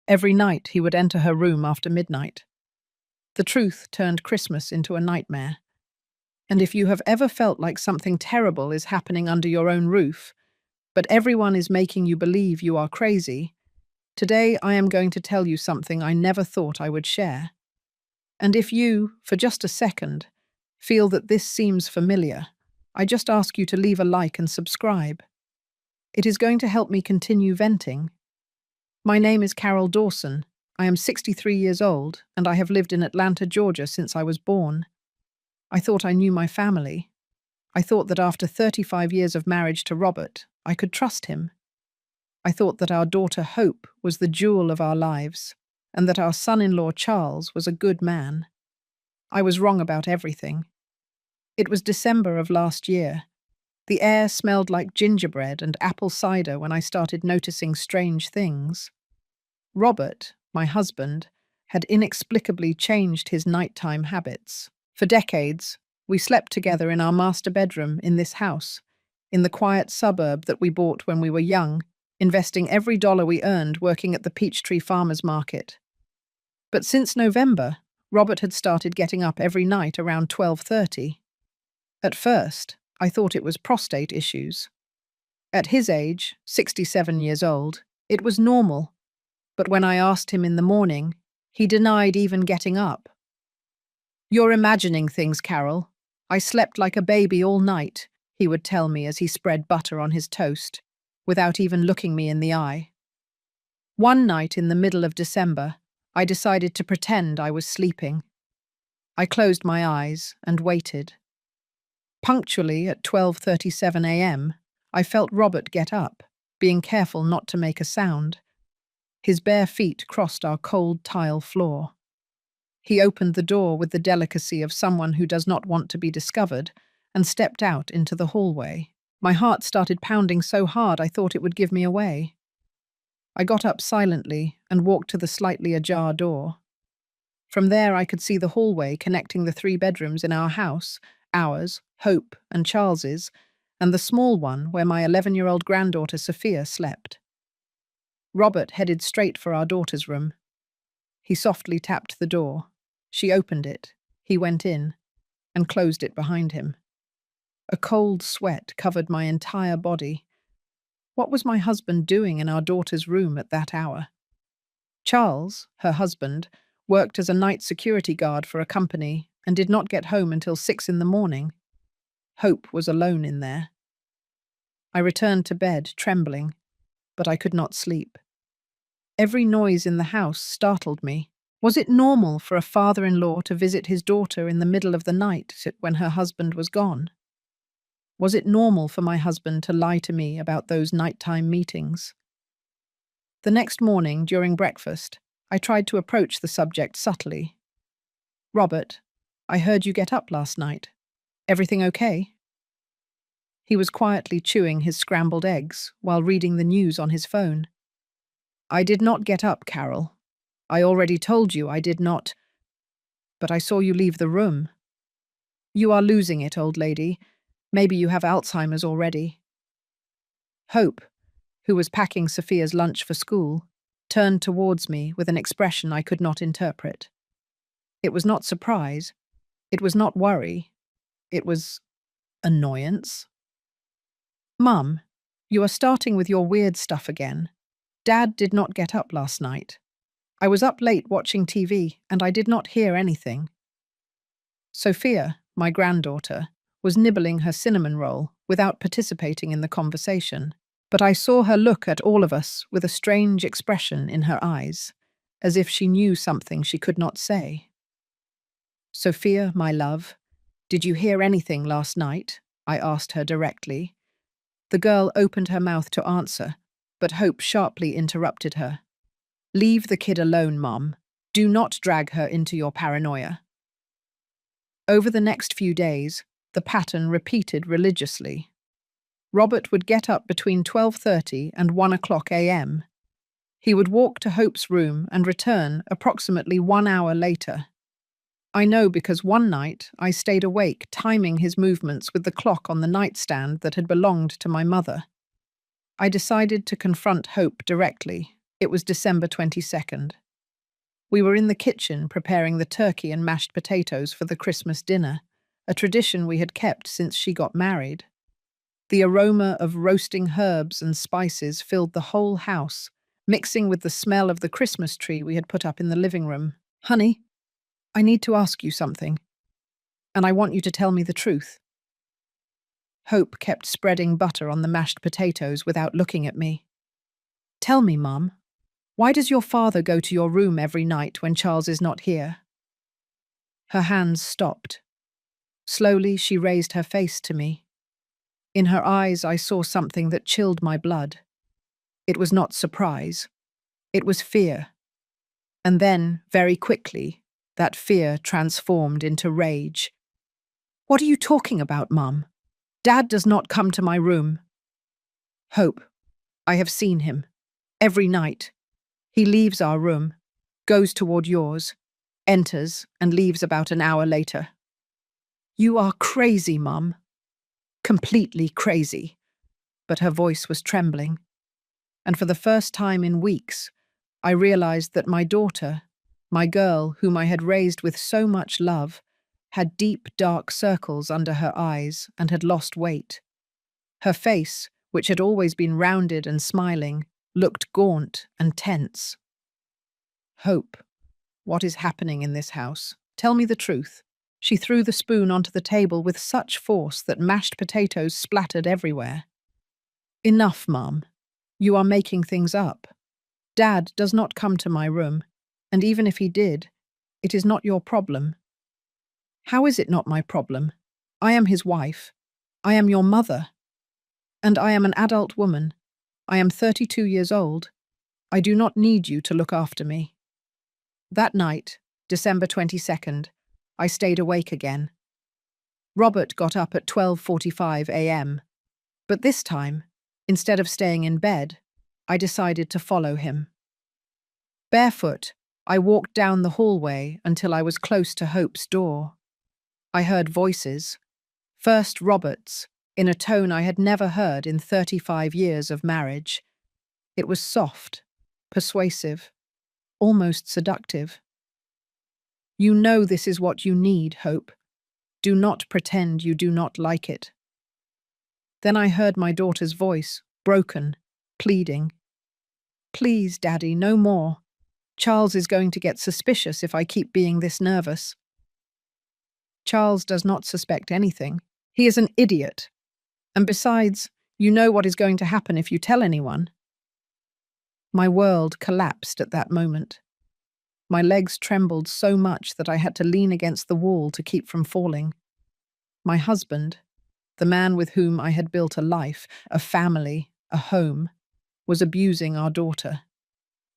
Every night he would enter her room after midnight. The truth turned Christmas into a nightmare. And if you have ever felt like something terrible is happening under your own roof, but everyone is making you believe you are crazy, today I am going to tell you something I never thought I would share. And if you, for just a second, feel that this seems familiar, I just ask you to leave a like and subscribe. It is going to help me continue venting. My name is Carol Dawson. I am 63 years old, and I have lived in Atlanta, Georgia since I was born. I thought I knew my family. I thought that after 35 years of marriage to Robert, I could trust him. I thought that our daughter Hope was the jewel of our lives, and that our son-in-law Charles was a good man. I was wrong about everything. It was December of last year. The air smelled like gingerbread and apple cider when I started noticing strange things. Robert, my husband, had inexplicably changed his nighttime habits. For decades, we slept together in our master bedroom in this house, in the quiet suburb that we bought when we were young, investing every dollar we earned working at the Peachtree Farmers Market. But since November, Robert had started getting up every night around 12:30. At first, I thought it was prostate issues. At his age, 67 years old, it was normal. But when I asked him in the morning, he denied even getting up. "You're imagining things, Carol. I slept like a baby all night," he would tell me as he spread butter on his toast, without even looking me in the eye. One night in the middle of December, I decided to pretend I was sleeping. I closed my eyes and waited. Punctually at 12:37 a.m., I felt Robert get up, being careful not to make a sound. His bare feet crossed our cold tile floor. He opened the door with the delicacy of someone who does not want to be discovered and stepped out into the hallway. My heart started pounding so hard I thought it would give me away. I got up silently and walked to the slightly ajar door. From there I could see the hallway connecting the 3 bedrooms in our house, ours, Hope, and Charles's, and the small one where my 11-year-old granddaughter Sophia slept. Robert headed straight for our daughter's room. He softly tapped the door. She opened it. He went in and closed it behind him. A cold sweat covered my entire body. What was my husband doing in our daughter's room at that hour? Charles, her husband, worked as a night security guard for a company and did not get home until 6 in the morning. Hope was alone in there. I returned to bed, trembling, but I could not sleep. Every noise in the house startled me. Was it normal for a father-in-law to visit his daughter in the middle of the night when her husband was gone? Was it normal for my husband to lie to me about those nighttime meetings? The next morning, during breakfast, I tried to approach the subject subtly. "Robert, I heard you get up last night. Everything okay?" He was quietly chewing his scrambled eggs while reading the news on his phone. "I did not get up, Carol. I already told you I did not. But I saw you leave the room. You are losing it, old lady. Maybe you have Alzheimer's already." Hope, who was packing Sophia's lunch for school, turned towards me with an expression I could not interpret. It was not surprise. It was not worry. It was annoyance. "Mum, you are starting with your weird stuff again. Dad did not get up last night. I was up late watching TV, and I did not hear anything." Sophia, my granddaughter, was nibbling her cinnamon roll without participating in the conversation, but I saw her look at all of us with a strange expression in her eyes, as if she knew something she could not say. "Sophia, my love, did you hear anything last night?" I asked her directly. The girl opened her mouth to answer, but Hope sharply interrupted her. "Leave the kid alone, Mom. Do not drag her into your paranoia." Over the next few days, the pattern repeated religiously. Robert would get up between 12:30 and 1 o'clock a.m. He would walk to Hope's room and return approximately 1 hour later. I know because one night I stayed awake timing his movements with the clock on the nightstand that had belonged to my mother. I decided to confront Hope directly, It was December 22nd. We were in the kitchen preparing the turkey and mashed potatoes for the Christmas dinner, a tradition we had kept since she got married. The aroma of roasting herbs and spices filled the whole house, mixing with the smell of the Christmas tree we had put up in the living room. "Honey, I need to ask you something, and I want you to tell me the truth." Hope kept spreading butter on the mashed potatoes without looking at me. "Tell me, Mum, why does your father go to your room every night when Charles is not here?" Her hands stopped. Slowly, she raised her face to me. In her eyes, I saw something that chilled my blood. It was not surprise. It was fear. And then, very quickly, that fear transformed into rage. "What are you talking about, Mum? Dad does not come to my room." "Hope, I have seen him. Every night. He leaves our room, goes toward yours, enters, and leaves about an hour later." "You are crazy, Mum." "Completely crazy." But her voice was trembling. And for the first time in weeks, I realized that my daughter, my girl whom I had raised with so much love, had deep, dark circles under her eyes and had lost weight. Her face, which had always been rounded and smiling, looked gaunt and tense. "Hope, what is happening in this house? Tell me the truth." She threw the spoon onto the table with such force that mashed potatoes splattered everywhere. "Enough, Mum. You are making things up. Dad does not come to my room, and even if he did, it is not your problem." "How is it not my problem? I am his wife. I am your mother. And I am an adult woman. I am 32 years old. I do not need you to look after me." That night, December 22nd, I stayed awake again. Robert got up at 12:45 a.m., but this time, instead of staying in bed, I decided to follow him. Barefoot, I walked down the hallway until I was close to Hope's door. I heard voices, first Robert's, in a tone I had never heard in 35 years of marriage. It was soft, persuasive, almost seductive. "You know this is what you need, Hope. Do not pretend you do not like it." Then I heard my daughter's voice, broken, pleading. "Please, Daddy, no more. Charles is going to get suspicious if I keep being this nervous." "Charles does not suspect anything. He is an idiot. And besides, you know what is going to happen if you tell anyone." My world collapsed at that moment. My legs trembled so much that I had to lean against the wall to keep from falling. My husband, the man with whom I had built a life, a family, a home, was abusing our daughter.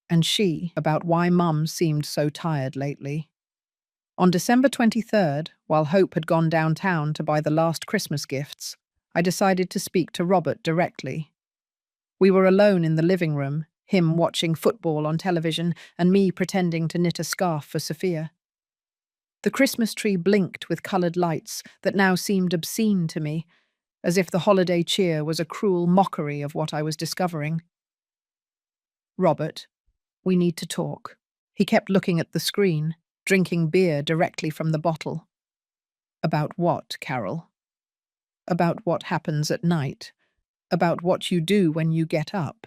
And she, about why Mum seemed so tired lately. On December 23rd, while Hope had gone downtown to buy the last Christmas gifts, I decided to speak to Robert directly. We were alone in the living room, him watching football on television and me pretending to knit a scarf for Sophia. The Christmas tree blinked with coloured lights that now seemed obscene to me, as if the holiday cheer was a cruel mockery of what I was discovering. "Robert, we need to talk." He kept looking at the screen, drinking beer directly from the bottle. "About what, Carol?" "About what happens at night. About what you do when you get up."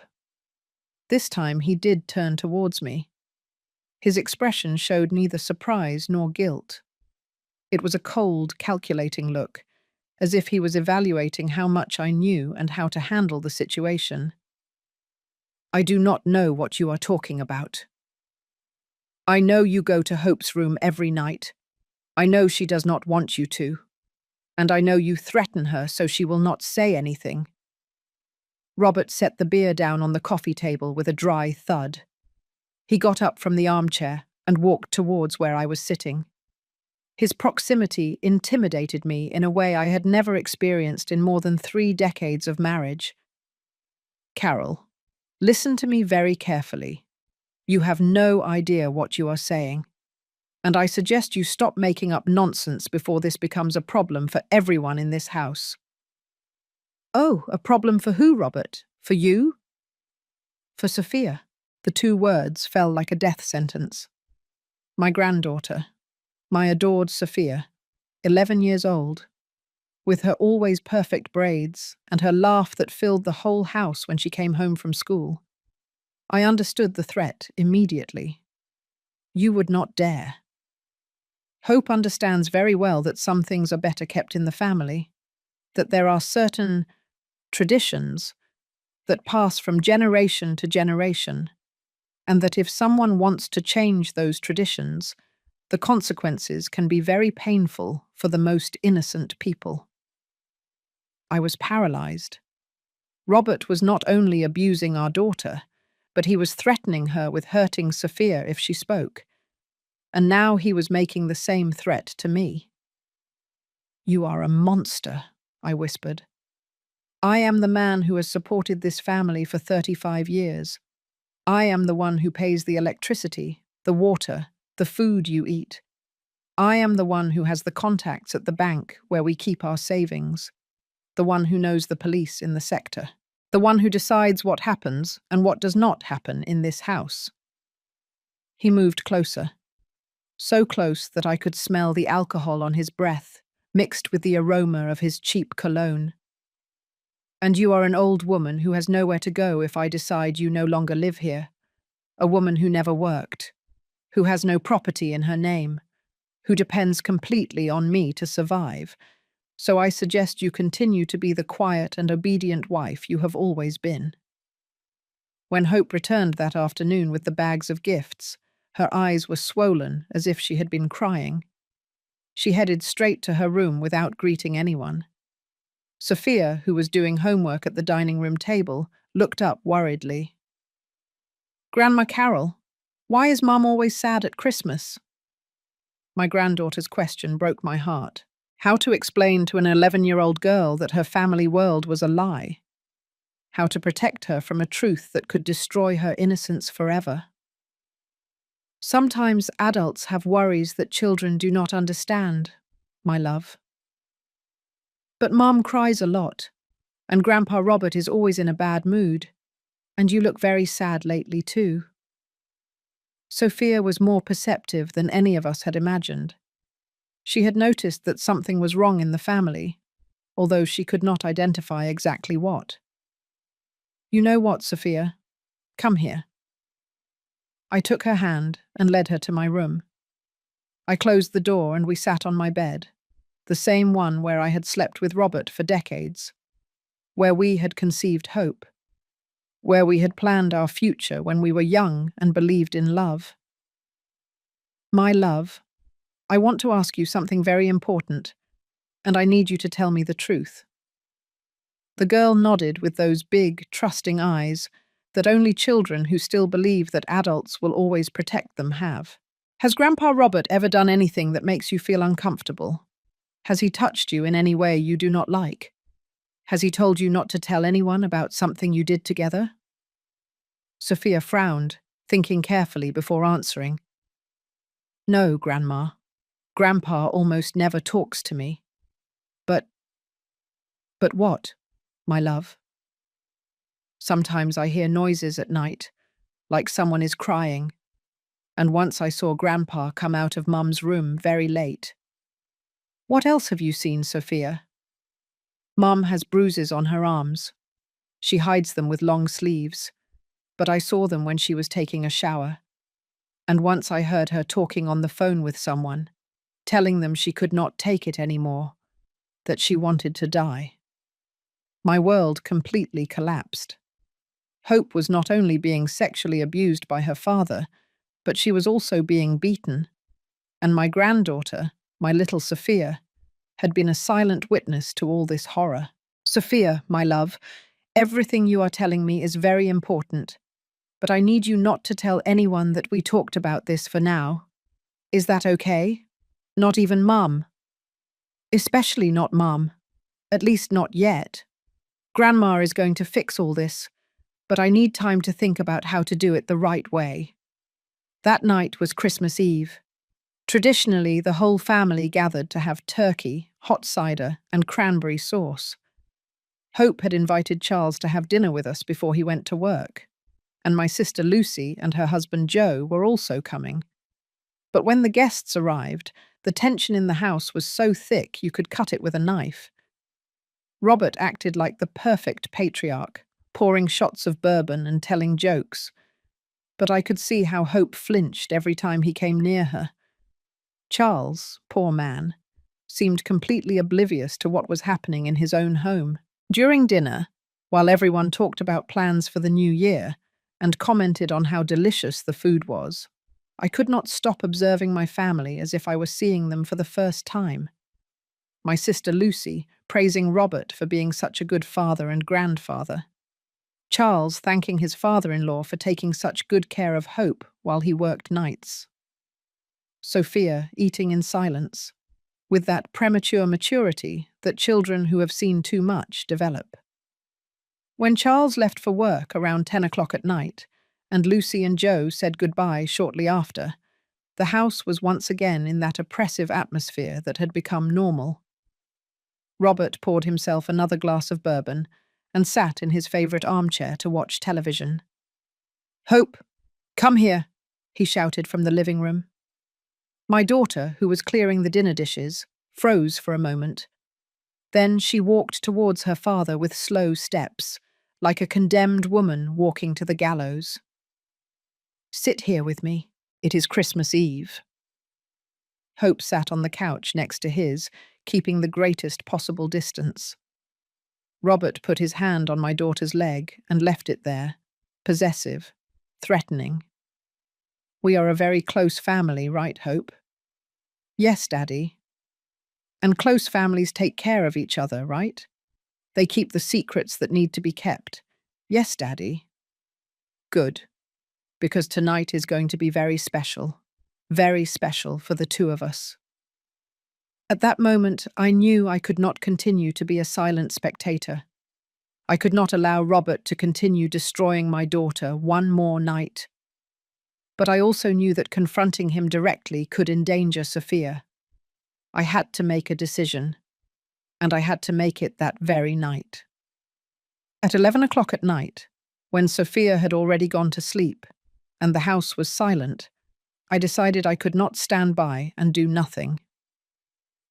This time he did turn towards me. His expression showed neither surprise nor guilt. It was a cold, calculating look, as if he was evaluating how much I knew and how to handle the situation. "I do not know what you are talking about. I know you go to Hope's room every night. I know she does not want you to. And I know you threaten her so she will not say anything." Robert set the beer down on the coffee table with a dry thud. He got up from the armchair and walked towards where I was sitting. His proximity intimidated me in a way I had never experienced in more than 3 decades of marriage. "Carol, listen to me very carefully. You have no idea what you are saying. And I suggest you stop making up nonsense before this becomes a problem for everyone in this house." "Oh, a problem for who, Robert? For you?" "For Sophia." The two words fell like a death sentence. My granddaughter, my adored Sophia, 11 years old, with her always perfect braids and her laugh that filled the whole house when she came home from school. I understood the threat immediately. You would not dare. Hope understands very well that some things are better kept in the family, that there are certain traditions that pass from generation to generation, and that if someone wants to change those traditions, the consequences can be very painful for the most innocent people. I was paralyzed. Robert was not only abusing our daughter, but he was threatening her with hurting Sophia if she spoke, and now he was making the same threat to me. You are a monster, I whispered. I am the man who has supported this family for 35 years. I am the one who pays the electricity, the water, the food you eat. I am the one who has the contacts at the bank where we keep our savings, the one who knows the police in the sector, the one who decides what happens and what does not happen in this house. He moved closer, so close that I could smell the alcohol on his breath, mixed with the aroma of his cheap cologne. And you are an old woman who has nowhere to go if I decide you no longer live here, a woman who never worked, who has no property in her name, who depends completely on me to survive. So I suggest you continue to be the quiet and obedient wife you have always been. When Hope returned that afternoon with the bags of gifts, her eyes were swollen as if she had been crying. She headed straight to her room without greeting anyone. Sophia, who was doing homework at the dining room table, looked up worriedly. Grandma Carol, why is Mum always sad at Christmas? My granddaughter's question broke my heart. How to explain to an 11-year-old girl that her family world was a lie? How to protect her from a truth that could destroy her innocence forever? Sometimes adults have worries that children do not understand, my love. But Mum cries a lot, and Grandpa Robert is always in a bad mood, and you look very sad lately too. Sophia was more perceptive than any of us had imagined. She had noticed that something was wrong in the family, although she could not identify exactly what. You know what, Sophia? Come here. I took her hand and led her to my room. I closed the door and we sat on my bed, the same one where I had slept with Robert for decades, where we had conceived hope, where we had planned our future when we were young and believed in love. My love, I want to ask you something very important, and I need you to tell me the truth. The girl nodded with those big, trusting eyes that only children who still believe that adults will always protect them have. Has Grandpa Robert ever done anything that makes you feel uncomfortable? Has he touched you in any way you do not like? Has he told you not to tell anyone about something you did together? Sophia frowned, thinking carefully before answering. No, Grandma. Grandpa almost never talks to me. But what, my love? Sometimes I hear noises at night, like someone is crying, and once I saw Grandpa come out of Mum's room very late. What else have you seen, Sophia? Mum has bruises on her arms. She hides them with long sleeves, but I saw them when she was taking a shower. And once I heard her talking on the phone with someone, telling them she could not take it anymore, that she wanted to die. My world completely collapsed. Hope was not only being sexually abused by her father, but she was also being beaten. And my granddaughter, my little Sophia, had been a silent witness to all this horror. Sophia, my love, everything you are telling me is very important, but I need you not to tell anyone that we talked about this for now. Is that okay? Not even Mum. Especially not Mum. At least not yet. Grandma is going to fix all this, but I need time to think about how to do it the right way. That night was Christmas Eve. Traditionally, the whole family gathered to have turkey, hot cider, and cranberry sauce. Hope had invited Charles to have dinner with us before he went to work. and my sister Lucy and her husband Joe were also coming. But when the guests arrived, the tension in the house was so thick you could cut it with a knife. Robert acted like the perfect patriarch, pouring shots of bourbon and telling jokes. But I could see how Hope flinched every time he came near her. Charles, poor man, seemed completely oblivious to what was happening in his own home. During dinner, while everyone talked about plans for the new year and commented on how delicious the food was, I could not stop observing my family as if I were seeing them for the first time. My sister Lucy praising Robert for being such a good father and grandfather. Charles thanking his father-in-law for taking such good care of Hope while he worked nights. Sophia eating in silence, with that premature maturity that children who have seen too much develop. When Charles left for work around 10 o'clock at night, and Lucy and Joe said goodbye shortly after, the house was once again in that oppressive atmosphere that had become normal. Robert poured himself another glass of bourbon and sat in his favourite armchair to watch television. "Hope, come here," he shouted from the living room. My daughter, who was clearing the dinner dishes, froze for a moment. Then she walked towards her father with slow steps, like a condemned woman walking to the gallows. "Sit here with me. It is Christmas Eve." Hope sat on the couch next to his, keeping the greatest possible distance. Robert put his hand on my daughter's leg and left it there, possessive, threatening. "We are a very close family, right, Hope?" "Yes, Daddy." "And close families take care of each other, right? They keep the secrets that need to be kept." "Yes, Daddy." "Good, because tonight is going to be very special for the two of us." At that moment, I knew I could not continue to be a silent spectator. I could not allow Robert to continue destroying my daughter one more night. But I also knew that confronting him directly could endanger Sophia. I had to make a decision, and I had to make it that very night. At 11 o'clock at night, when Sophia had already gone to sleep, and the house was silent, I decided I could not stand by and do nothing.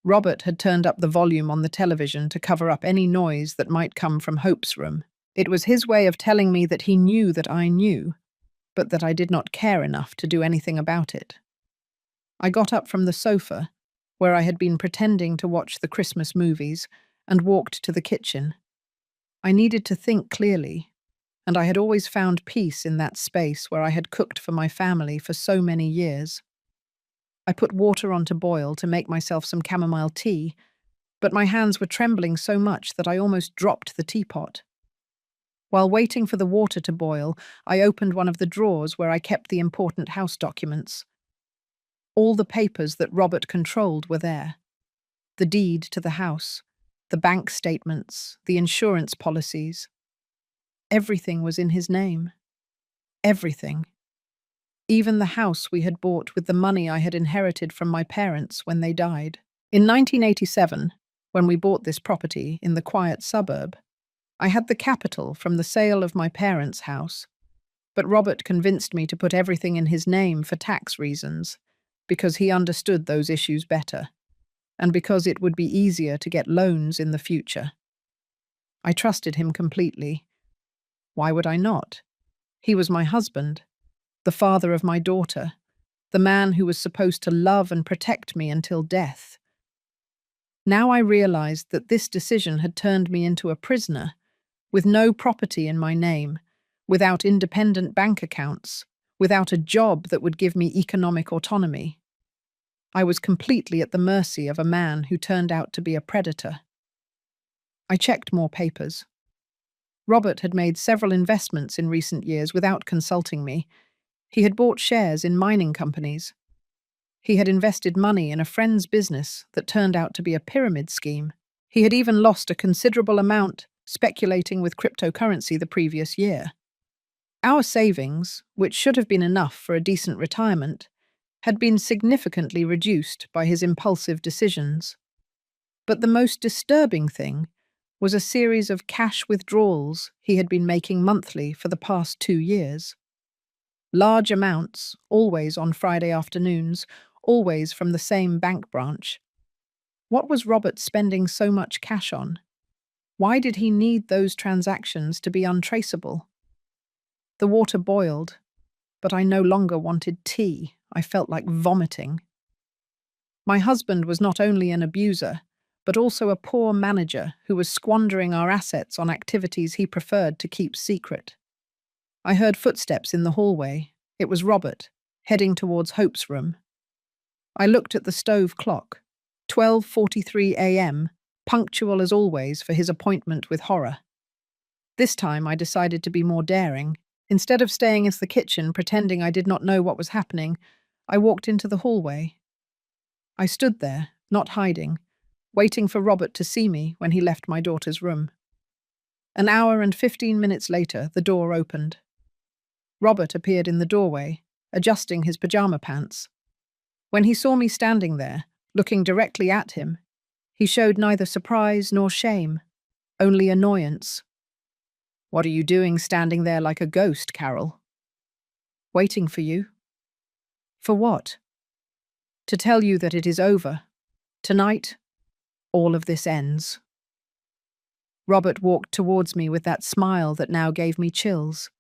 Robert had turned up the volume on the television to cover up any noise that might come from Hope's room. It was his way of telling me that he knew that I knew, but that I did not care enough to do anything about it. I got up from the sofa, where I had been pretending to watch the Christmas movies, and walked to the kitchen. I needed to think clearly, and I had always found peace in that space where I had cooked for my family for so many years. I put water on to boil to make myself some chamomile tea, but my hands were trembling so much that I almost dropped the teapot. While waiting for the water to boil, I opened one of the drawers where I kept the important house documents. All the papers that Robert controlled were there. The deed to the house, the bank statements, the insurance policies. Everything was in his name. Everything. Even the house we had bought with the money I had inherited from my parents when they died. In 1987, when we bought this property in the quiet suburb, I had the capital from the sale of my parents' house, but Robert convinced me to put everything in his name for tax reasons, because he understood those issues better, and because it would be easier to get loans in the future. I trusted him completely. Why would I not? He was my husband, the father of my daughter, the man who was supposed to love and protect me until death. Now I realized that this decision had turned me into a prisoner, with no property in my name, without independent bank accounts, without a job that would give me economic autonomy. I was completely at the mercy of a man who turned out to be a predator. I checked more papers. Robert had made several investments in recent years without consulting me. He had bought shares in mining companies. He had invested money in a friend's business that turned out to be a pyramid scheme. He had even lost a considerable amount speculating with cryptocurrency the previous year. Our savings, which should have been enough for a decent retirement, had been significantly reduced by his impulsive decisions. But the most disturbing thing was a series of cash withdrawals he had been making monthly for the past 2 years. Large amounts, always on Friday afternoons, always from the same bank branch. What was Robert spending so much cash on? Why did he need those transactions to be untraceable? The water boiled, but I no longer wanted tea. I felt like vomiting. My husband was not only an abuser, but also a poor manager who was squandering our assets on activities he preferred to keep secret. I heard footsteps in the hallway. It was Robert, heading towards Hope's room. I looked at the stove clock. 12:43 a.m., punctual as always for his appointment with horror. This time I decided to be more daring. Instead of staying in the kitchen pretending I did not know what was happening, I walked into the hallway. I stood there, not hiding, waiting for Robert to see me when he left my daughter's room. An hour and 15 minutes later, the door opened. Robert appeared in the doorway, adjusting his pajama pants. When he saw me standing there, looking directly at him, he showed neither surprise nor shame, only annoyance. "What are you doing standing there like a ghost, Carol?" "Waiting for you." "For what?" "To tell you that it is over. Tonight, all of this ends." Robert walked towards me with that smile that now gave me chills,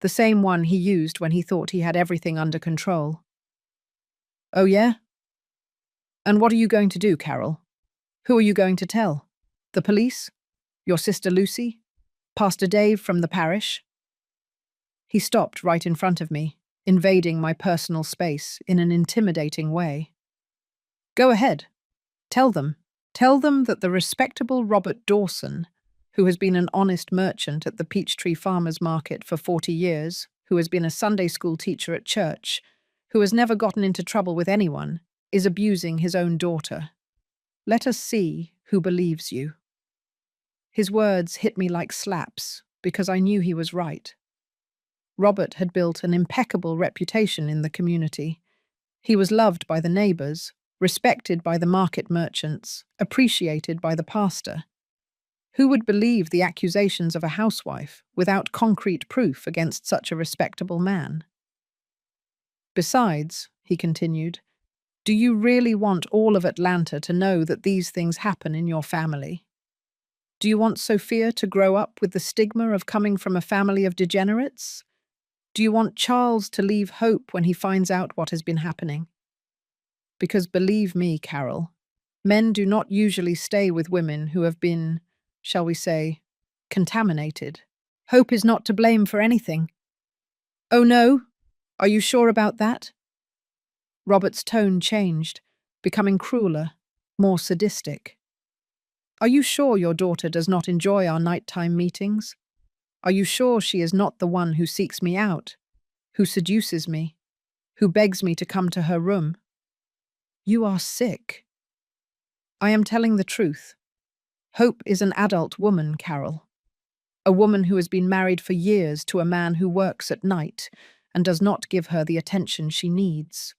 the same one he used when he thought he had everything under control. "Oh yeah? And what are you going to do, Carol? Who are you going to tell? The police? Your sister Lucy? Pastor Dave from the parish?" He stopped right in front of me, invading my personal space in an intimidating way. "Go ahead. Tell them. Tell them that the respectable Robert Dawson, who has been an honest merchant at the Peachtree Farmers Market for 40 years, who has been a Sunday school teacher at church, who has never gotten into trouble with anyone, is abusing his own daughter. Let us see who believes you." His words hit me like slaps because I knew he was right. Robert had built an impeccable reputation in the community. He was loved by the neighbors, respected by the market merchants, appreciated by the pastor. Who would believe the accusations of a housewife without concrete proof against such a respectable man? "Besides," he continued, "do you really want all of Atlanta to know that these things happen in your family? Do you want Sophia to grow up with the stigma of coming from a family of degenerates? Do you want Charles to leave hope when he finds out what has been happening? Because believe me, Carol, men do not usually stay with women who have been, shall we say, contaminated. Hope is not to blame for anything." "Oh no? Are you sure about that?" Robert's tone changed, becoming crueler, more sadistic. "Are you sure your daughter does not enjoy our nighttime meetings? Are you sure she is not the one who seeks me out, who seduces me, who begs me to come to her room? You are sick." "I am telling the truth. Hope is an adult woman, Carol. A woman who has been married for years to a man who works at night and does not give her the attention she needs.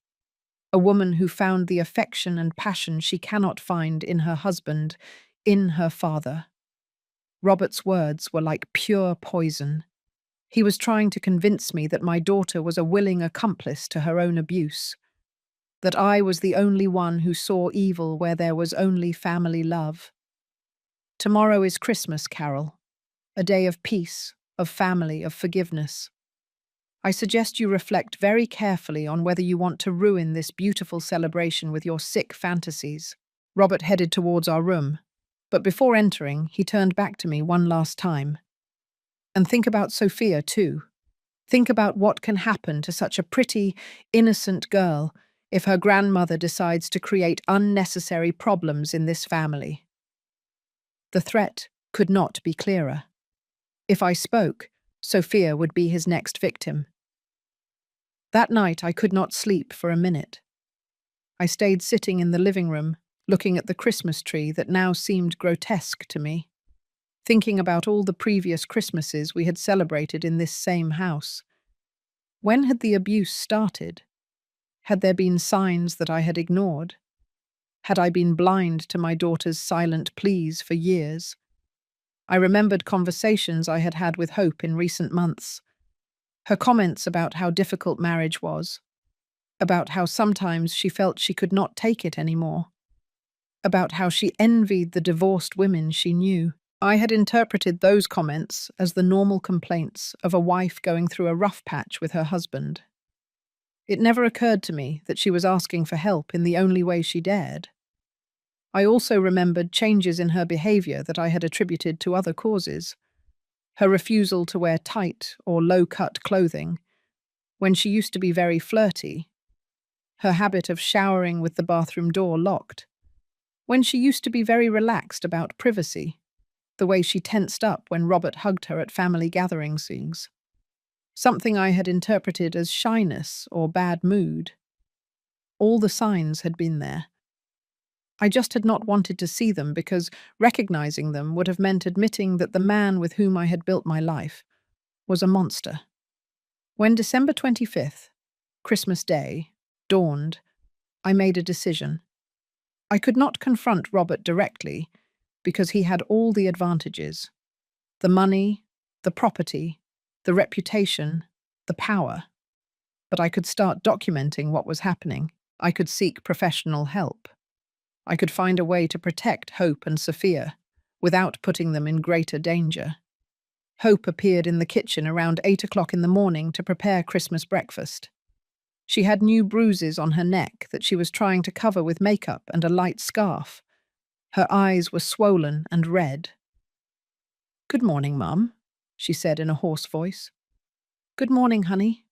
A woman who found the affection and passion she cannot find in her husband, in her father." Robert's words were like pure poison. He was trying to convince me that my daughter was a willing accomplice to her own abuse, that I was the only one who saw evil where there was only family love. Tomorrow is Christmas, Carol, a day of peace, of family, of forgiveness. I suggest you reflect very carefully on whether you want to ruin this beautiful celebration with your sick fantasies. Robert headed towards our room, but before entering, he turned back to me one last time. "And think about Sophia, too. Think about what can happen to such a pretty, innocent girl if her grandmother decides to create unnecessary problems in this family." The threat could not be clearer. If I spoke, Sophia would be his next victim. That night I could not sleep for a minute. I stayed sitting in the living room, looking at the Christmas tree that now seemed grotesque to me, thinking about all the previous Christmases we had celebrated in this same house. When had the abuse started? Had there been signs that I had ignored? Had I been blind to my daughter's silent pleas for years? I remembered conversations I had had with Hope in recent months. Her comments about how difficult marriage was, about how sometimes she felt she could not take it anymore, about how she envied the divorced women she knew. I had interpreted those comments as the normal complaints of a wife going through a rough patch with her husband. It never occurred to me that she was asking for help in the only way she dared. I also remembered changes in her behavior that I had attributed to other causes. Her refusal to wear tight or low-cut clothing, when she used to be very flirty. Her habit of showering with the bathroom door locked, when she used to be very relaxed about privacy. The way she tensed up when Robert hugged her at family gatherings. Something I had interpreted as shyness or bad mood. All the signs had been there. I just had not wanted to see them because recognizing them would have meant admitting that the man with whom I had built my life was a monster. When December 25th, Christmas Day, dawned, I made a decision. I could not confront Robert directly because he had all the advantages: the money, the property, the reputation, the power. But I could start documenting what was happening. I could seek professional help. I could find a way to protect Hope and Sophia without putting them in greater danger. Hope appeared in the kitchen around 8 o'clock in the morning to prepare Christmas breakfast. She had new bruises on her neck that she was trying to cover with makeup and a light scarf. Her eyes were swollen and red. "Good morning, Mum," she said in a hoarse voice. "Good morning, honey."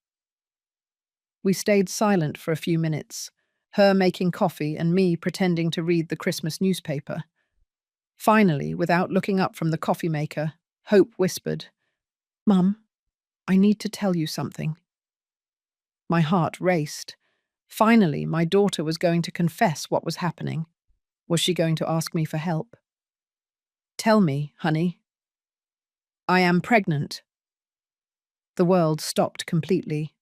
We stayed silent for a few minutes, her making coffee and me pretending to read the Christmas newspaper. Finally, without looking up from the coffee maker, Hope whispered, "Mum, I need to tell you something." My heart raced. Finally, my daughter was going to confess what was happening. Was she going to ask me for help? "Tell me, honey." "I am pregnant." The world stopped completely.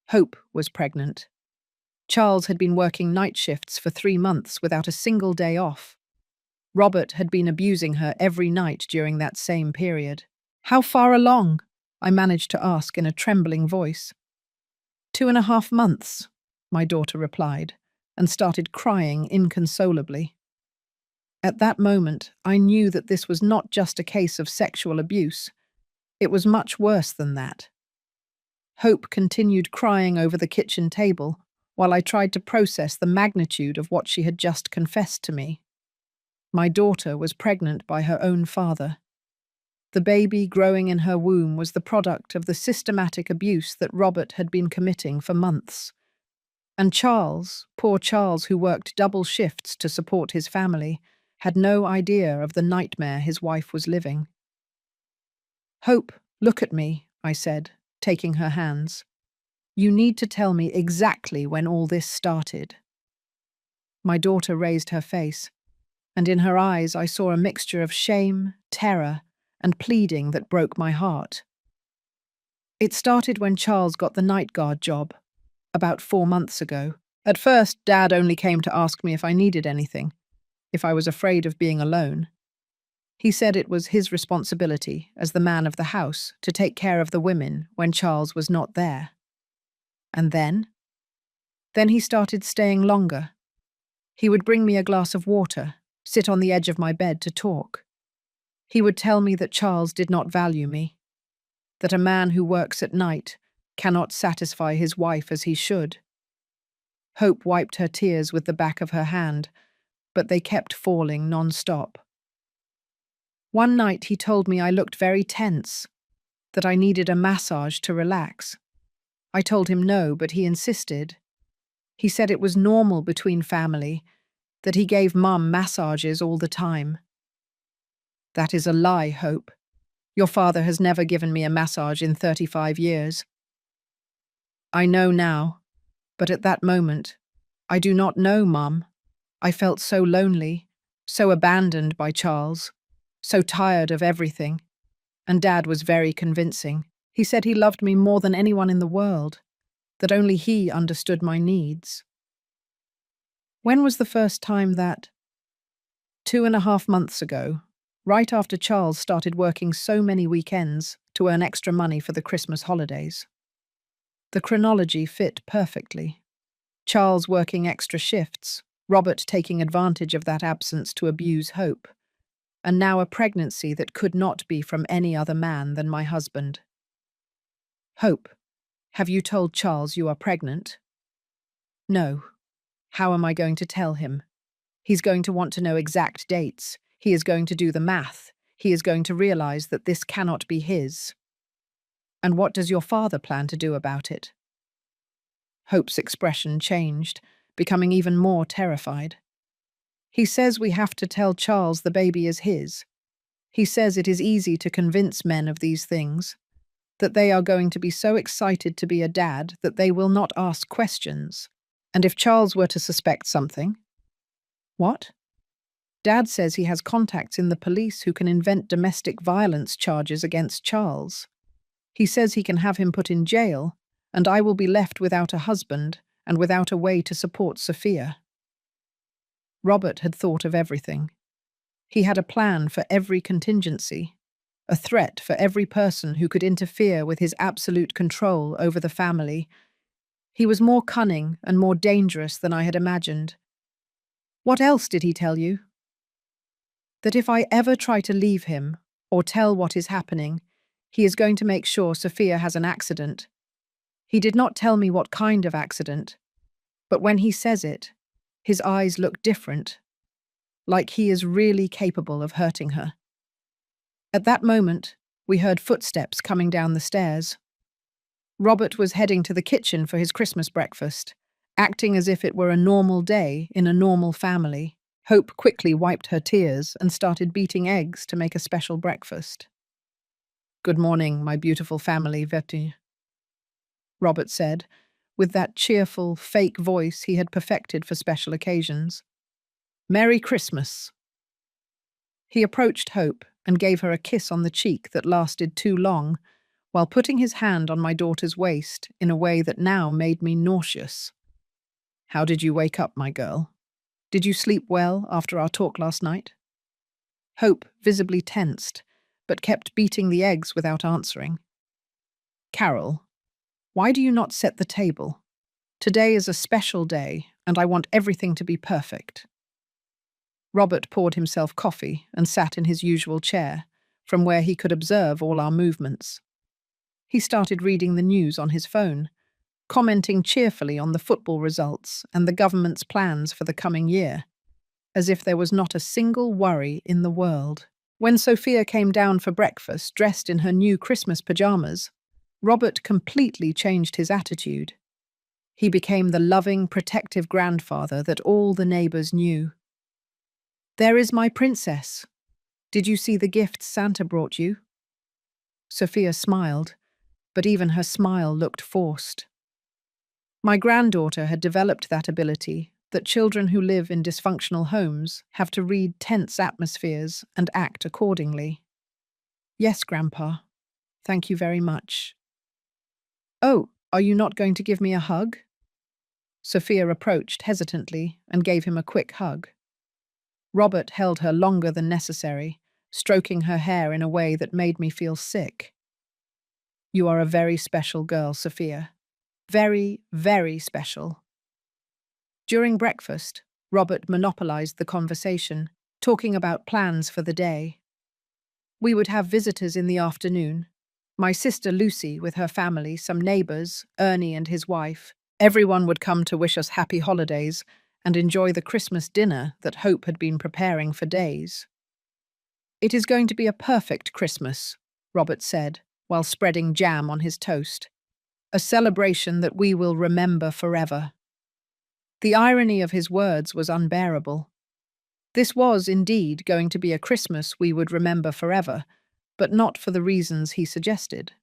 Hope was pregnant. Charles had been working night shifts for 3 months without a single day off. Robert had been abusing her every night during that same period. "How far along?" I managed to ask in a trembling voice. 2.5 months, my daughter replied, and started crying inconsolably. At that moment, I knew that this was not just a case of sexual abuse. It was much worse than that. Hope continued crying over the kitchen table while I tried to process the magnitude of what she had just confessed to me. My daughter was pregnant by her own father. The baby growing in her womb was the product of the systematic abuse that Robert had been committing for months. And Charles, poor Charles who worked double shifts to support his family, had no idea of the nightmare his wife was living. "Hope, look at me," I said, taking her hands. "You need to tell me exactly when all this started." My daughter raised her face, and in her eyes I saw a mixture of shame, terror, and pleading that broke my heart. "It started when Charles got the night guard job, about 4 months ago. At first, Dad only came to ask me if I needed anything, if I was afraid of being alone. He said it was his responsibility, as the man of the house, to take care of the women when Charles was not there. And then? Then he started staying longer. He would bring me a glass of water, sit on the edge of my bed to talk. He would tell me that Charles did not value me, that a man who works at night cannot satisfy his wife as he should." Hope wiped her tears with the back of her hand, but they kept falling non-stop. "One night he told me I looked very tense, that I needed a massage to relax. I told him no, but he insisted. He said it was normal between family, that he gave Mum massages all the time." "That is a lie, Hope. Your father has never given me a massage in 35 years. "I know now, but at that moment, I do not know, Mum. I felt so lonely, so abandoned by Charles, so tired of everything. And Dad was very convincing. He said he loved me more than anyone in the world, that only he understood my needs." "When was the first time that—" 2.5 months ago, right after Charles started working so many weekends to earn extra money for the Christmas holidays. The chronology fit perfectly. Charles working extra shifts, Robert taking advantage of that absence to abuse Hope, and now a pregnancy that could not be from any other man than my husband. Hope, have you told Charles you are pregnant? No. How am I going to tell him? He's going to want to know exact dates. He is going to do the math. He is going to realize that this cannot be his. And what does your father plan to do about it? Hope's expression changed, becoming even more terrified. He says we have to tell Charles the baby is his. He says it is easy to convince men of these things, that they are going to be so excited to be a dad that they will not ask questions. And if Charles were to suspect something? What? Dad says he has contacts in the police who can invent domestic violence charges against Charles. He says he can have him put in jail, and I will be left without a husband and without a way to support Sophia. Robert had thought of everything. He had a plan for every contingency, a threat for every person who could interfere with his absolute control over the family. He was more cunning and more dangerous than I had imagined. What else did he tell you? That if I ever try to leave him or tell what is happening, he is going to make sure Sophia has an accident. He did not tell me what kind of accident, but when he says it, his eyes look different, like he is really capable of hurting her. At that moment, we heard footsteps coming down the stairs. Robert was heading to the kitchen for his Christmas breakfast, acting as if it were a normal day in a normal family. Hope quickly wiped her tears and started beating eggs to make a special breakfast. "Good morning, my beautiful family, Vetu," Robert said, with that cheerful, fake voice he had perfected for special occasions. "Merry Christmas." He approached Hope and gave her a kiss on the cheek that lasted too long, while putting his hand on my daughter's waist in a way that now made me nauseous. "How did you wake up, my girl? Did you sleep well after our talk last night?" Hope visibly tensed, but kept beating the eggs without answering. "Carol, why do you not set the table? Today is a special day, and I want everything to be perfect." Robert poured himself coffee and sat in his usual chair, from where he could observe all our movements. He started reading the news on his phone, commenting cheerfully on the football results and the government's plans for the coming year, as if there was not a single worry in the world. When Sophia came down for breakfast, dressed in her new Christmas pajamas, Robert completely changed his attitude. He became the loving, protective grandfather that all the neighbors knew. "There is my princess. Did you see the gifts Santa brought you?" Sophia smiled, but even her smile looked forced. My granddaughter had developed that ability that children who live in dysfunctional homes have to read tense atmospheres and act accordingly. "Yes, Grandpa. Thank you very much." "Oh, are you not going to give me a hug?" Sophia approached hesitantly and gave him a quick hug. Robert held her longer than necessary, stroking her hair in a way that made me feel sick. "You are a very special girl, Sophia. Very, very special." During breakfast, Robert monopolized the conversation, talking about plans for the day. We would have visitors in the afternoon. My sister Lucy with her family, some neighbors, Ernie and his wife. Everyone would come to wish us happy holidays and enjoy the Christmas dinner that Hope had been preparing for days. "It is going to be a perfect Christmas," Robert said, while spreading jam on his toast. "A celebration that we will remember forever." The irony of his words was unbearable. This was, indeed, going to be a Christmas we would remember forever, but not for the reasons he suggested.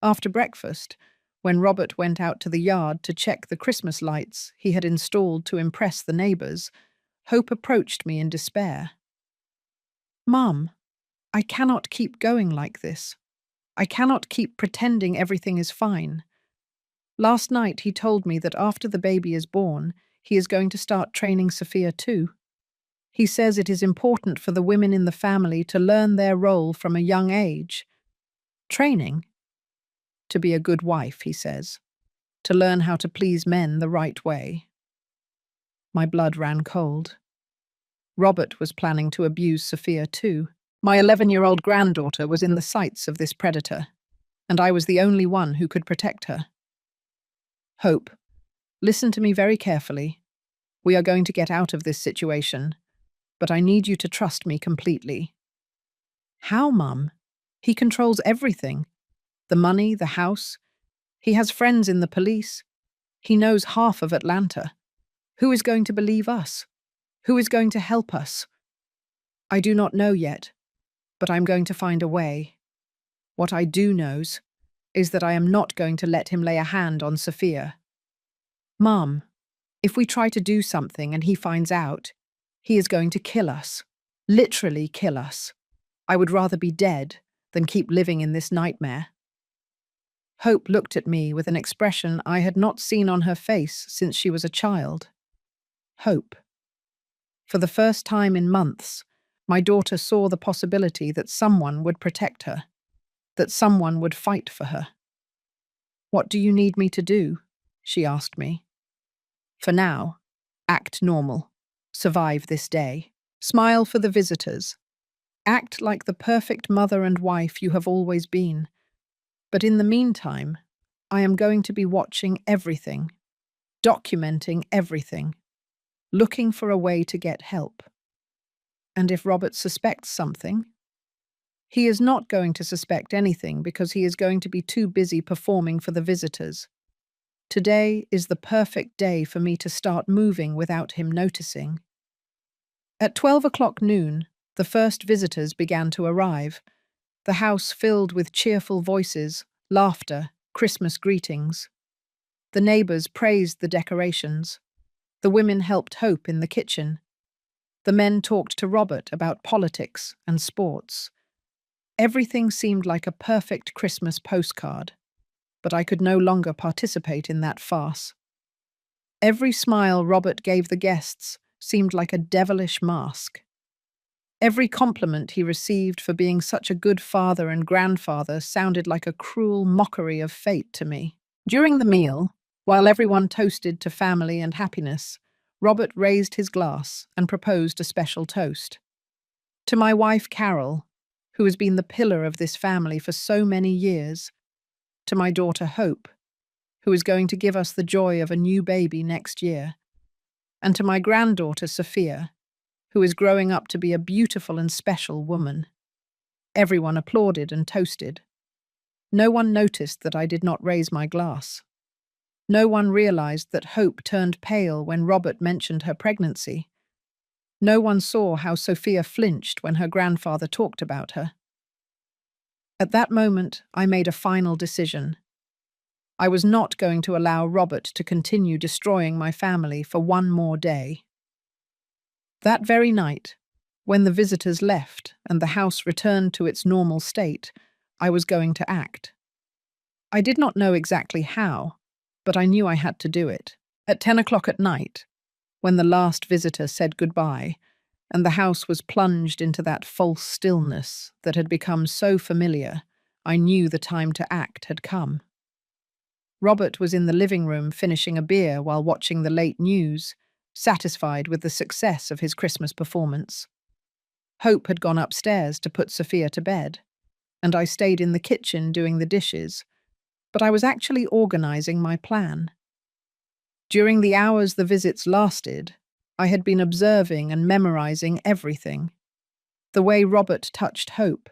After breakfast, when Robert went out to the yard to check the Christmas lights he had installed to impress the neighbors, Hope approached me in despair. "Mom, I cannot keep going like this. I cannot keep pretending everything is fine. Last night he told me that after the baby is born, he is going to start training Sophia too. He says it is important for the women in the family to learn their role from a young age." "Training?" To be a good wife, he says. To learn how to please men the right way. My blood ran cold. Robert was planning to abuse Sophia too. My 11-year-old granddaughter was in the sights of this predator, and I was the only one who could protect her. Hope, listen to me very carefully. We are going to get out of this situation, but I need you to trust me completely. How, Mum? He controls everything. The money, the house. He has friends in the police. He knows half of Atlanta. Who is going to believe us? Who is going to help us? I do not know yet, but I'm going to find a way. What I do know is that I am not going to let him lay a hand on Sophia. Mum, if we try to do something and he finds out, he is going to kill us. Literally kill us. I would rather be dead than keep living in this nightmare. Hope looked at me with an expression I had not seen on her face since she was a child. Hope. For the first time in months, my daughter saw the possibility that someone would protect her, that someone would fight for her. What do you need me to do? She asked me. For now, act normal. Survive this day. Smile for the visitors. Act like the perfect mother and wife you have always been. But in the meantime, I am going to be watching everything, documenting everything, looking for a way to get help. And if Robert suspects something, he is not going to suspect anything because he is going to be too busy performing for the visitors. Today is the perfect day for me to start moving without him noticing. At 12 o'clock noon, the first visitors began to arrive, the house filled with cheerful voices, laughter, Christmas greetings. The neighbors praised the decorations. The women helped Hope in the kitchen. The men talked to Robert about politics and sports. Everything seemed like a perfect Christmas postcard, but I could no longer participate in that farce. Every smile Robert gave the guests seemed like a devilish mask. Every compliment he received for being such a good father and grandfather sounded like a cruel mockery of fate to me. During the meal, while everyone toasted to family and happiness, Robert raised his glass and proposed a special toast. To my wife Carol, who has been the pillar of this family for so many years, to my daughter Hope, who is going to give us the joy of a new baby next year, and to my granddaughter Sophia, who is growing up to be a beautiful and special woman. Everyone applauded and toasted. No one noticed that I did not raise my glass. No one realized that Hope turned pale when Robert mentioned her pregnancy. No one saw how Sophia flinched when her grandfather talked about her. At that moment, I made a final decision. I was not going to allow Robert to continue destroying my family for one more day. That very night, when the visitors left and the house returned to its normal state, I was going to act. I did not know exactly how, but I knew I had to do it. At 10 o'clock at night, when the last visitor said goodbye, and the house was plunged into that false stillness that had become so familiar, I knew the time to act had come. Robert was in the living room finishing a beer while watching the late news, satisfied with the success of his Christmas performance. Hope had gone upstairs to put Sophia to bed, and I stayed in the kitchen doing the dishes, but I was actually organizing my plan. During the hours the visits lasted, I had been observing and memorizing everything. The way Robert touched Hope,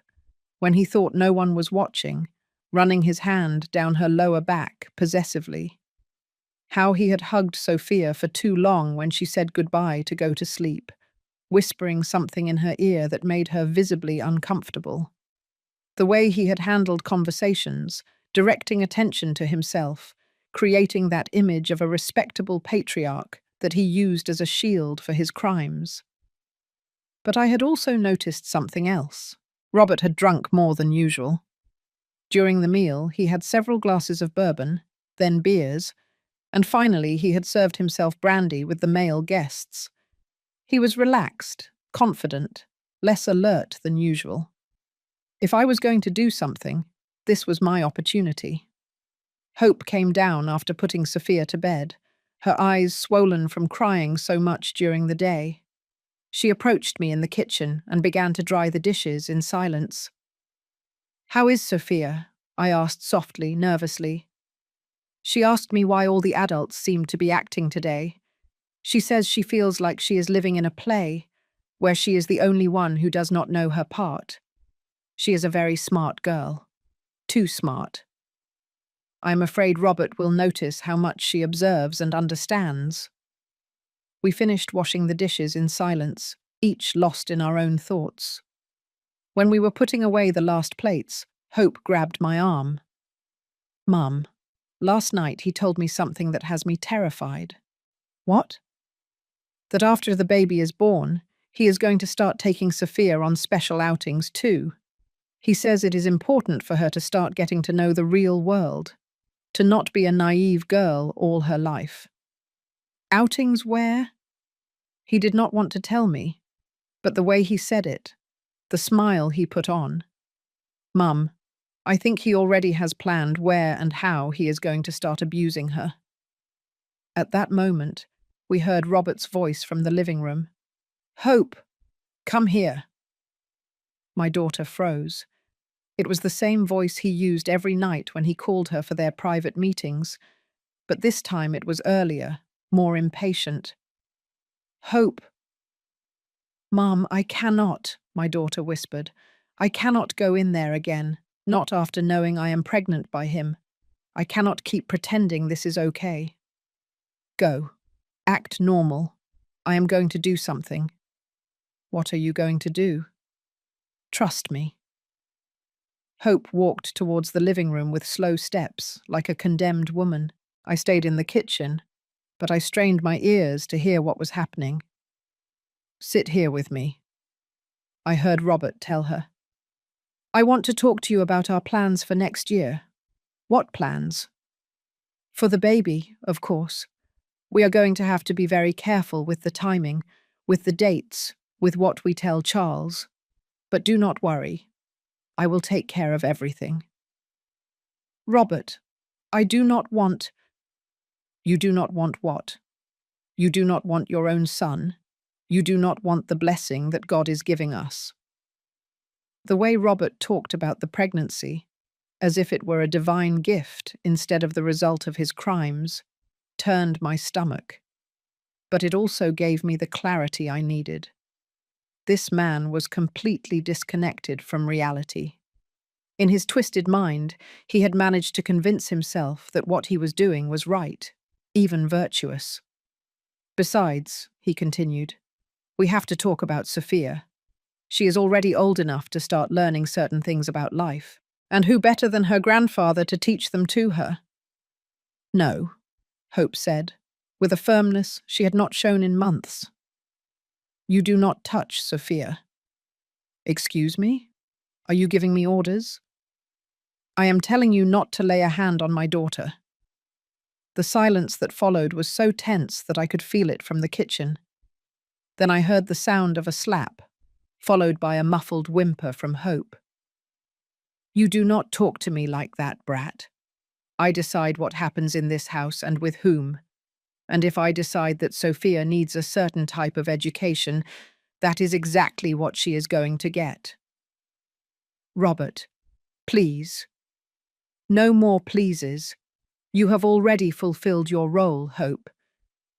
when he thought no one was watching, running his hand down her lower back possessively. How he had hugged Sophia for too long when she said goodbye to go to sleep, whispering something in her ear that made her visibly uncomfortable. The way he had handled conversations, directing attention to himself, creating that image of a respectable patriarch that he used as a shield for his crimes. But I had also noticed something else. Robert had drunk more than usual. During the meal, he had several glasses of bourbon, then beers, and finally he had served himself brandy with the male guests. He was relaxed, confident, less alert than usual. If I was going to do something, this was my opportunity. Hope came down after putting Sophia to bed, her eyes swollen from crying so much during the day. She approached me in the kitchen and began to dry the dishes in silence. "How is Sophia?" I asked softly, nervously. She asked me why all the adults seemed to be acting today. She says she feels like she is living in a play, where she is the only one who does not know her part. She is a very smart girl. Too smart. I am afraid Robert will notice how much she observes and understands. We finished washing the dishes in silence, each lost in our own thoughts. When we were putting away the last plates, Hope grabbed my arm. "Mum, last night he told me something that has me terrified." "What?" "That after the baby is born, he is going to start taking Sophia on special outings too. He says it is important for her to start getting to know the real world, to not be a naive girl all her life." "Outings where?" He did not want to tell me, but the way he said it, the smile he put on. "Mum, I think he already has planned where and how he is going to start abusing her." At that moment, we heard Robert's voice from the living room. "Hope, come here." My daughter froze. It was the same voice he used every night when he called her for their private meetings, but this time it was earlier, more impatient. "Hope." "Mum, I cannot," my daughter whispered. "I cannot go in there again, not after knowing I am pregnant by him. I cannot keep pretending this is okay." "Go. Act normal. I am going to do something." "What are you going to do?" "Trust me." Hope walked towards the living room with slow steps, like a condemned woman. I stayed in the kitchen, but I strained my ears to hear what was happening. "Sit here with me," I heard Robert tell her. "I want to talk to you about our plans for next year." "What plans?" "For the baby, of course. We are going to have to be very careful with the timing, with the dates, with what we tell Charles. But do not worry. I will take care of everything." "Robert, I do not want—" "You do not want what? You do not want your own son. You do not want the blessing that God is giving us." The way Robert talked about the pregnancy, as if it were a divine gift instead of the result of his crimes, turned my stomach. But it also gave me the clarity I needed. This man was completely disconnected from reality. In his twisted mind, he had managed to convince himself that what he was doing was right, even virtuous. "Besides," he continued, "we have to talk about Sophia. She is already old enough to start learning certain things about life, and who better than her grandfather to teach them to her?" "No," Hope said, with a firmness she had not shown in months. "You do not touch Sophia." "Excuse me? Are you giving me orders?" "I am telling you not to lay a hand on my daughter." The silence that followed was so tense that I could feel it from the kitchen. Then I heard the sound of a slap, followed by a muffled whimper from Hope. "You do not talk to me like that, brat. I decide what happens in this house and with whom. And if I decide that Sophia needs a certain type of education, that is exactly what she is going to get." "Robert, please." "No more pleases. You have already fulfilled your role, Hope.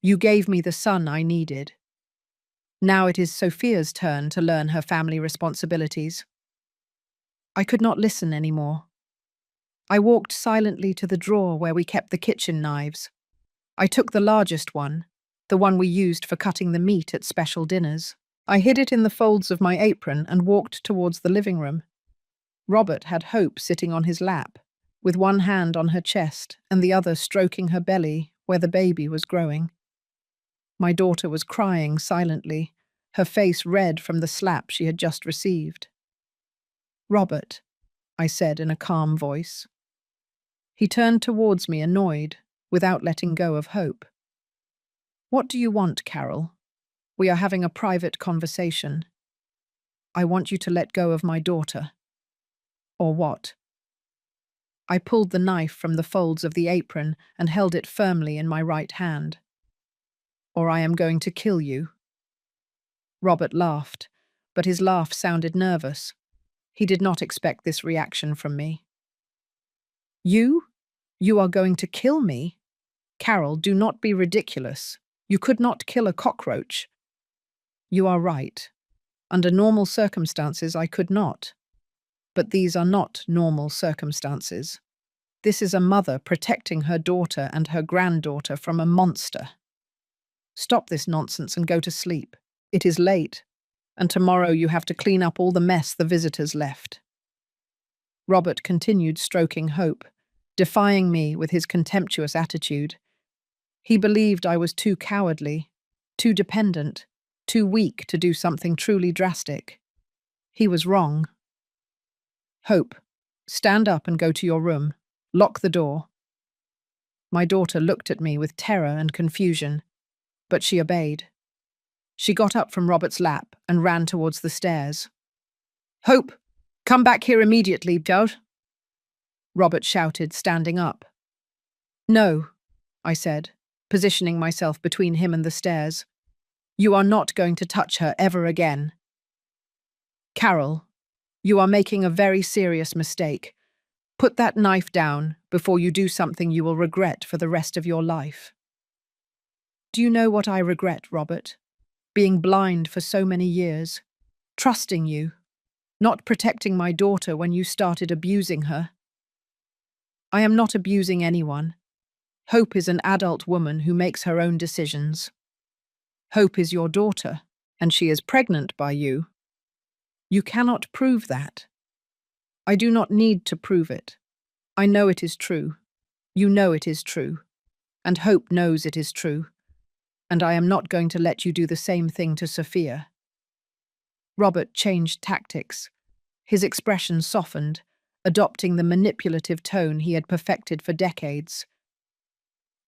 You gave me the son I needed. Now it is Sophia's turn to learn her family responsibilities." I could not listen anymore. I walked silently to the drawer where we kept the kitchen knives. I took the largest one, the one we used for cutting the meat at special dinners. I hid it in the folds of my apron and walked towards the living room. Robert had Hope sitting on his lap, with one hand on her chest and the other stroking her belly where the baby was growing. My daughter was crying silently, her face red from the slap she had just received. "Robert," I said in a calm voice. He turned towards me, annoyed, without letting go of Hope. "What do you want, Carol? We are having a private conversation." "I want you to let go of my daughter." "Or what?" I pulled the knife from the folds of the apron and held it firmly in my right hand. "Or I am going to kill you." Robert laughed, but his laugh sounded nervous. He did not expect this reaction from me. "You? You are going to kill me? Carol, do not be ridiculous. You could not kill a cockroach." "You are right. Under normal circumstances, I could not. But these are not normal circumstances. This is a mother protecting her daughter and her granddaughter from a monster. Stop this nonsense and go to sleep. It is late, and tomorrow you have to clean up all the mess the visitors left." Robert continued stroking Hope, defying me with his contemptuous attitude. He believed I was too cowardly, too dependent, too weak to do something truly drastic. He was wrong. "Hope, stand up and go to your room. Lock the door." My daughter looked at me with terror and confusion, but she obeyed. She got up from Robert's lap and ran towards the stairs. "Hope, come back here immediately, Dad," Robert shouted, standing up. "No," I said, positioning myself between him and the stairs. "You are not going to touch her ever again." "Carol, you are making a very serious mistake. Put that knife down before you do something you will regret for the rest of your life." "Do you know what I regret, Robert? Being blind for so many years, trusting you, not protecting my daughter when you started abusing her." "I am not abusing anyone. Hope is an adult woman who makes her own decisions. Hope is your daughter, and she is pregnant by you. You cannot prove that. I do not need to prove it. I know it is true. You know it is true. And Hope knows it is true. And I am not going to let you do the same thing to Sophia." Robert changed tactics. His expression softened, adopting the manipulative tone he had perfected for decades.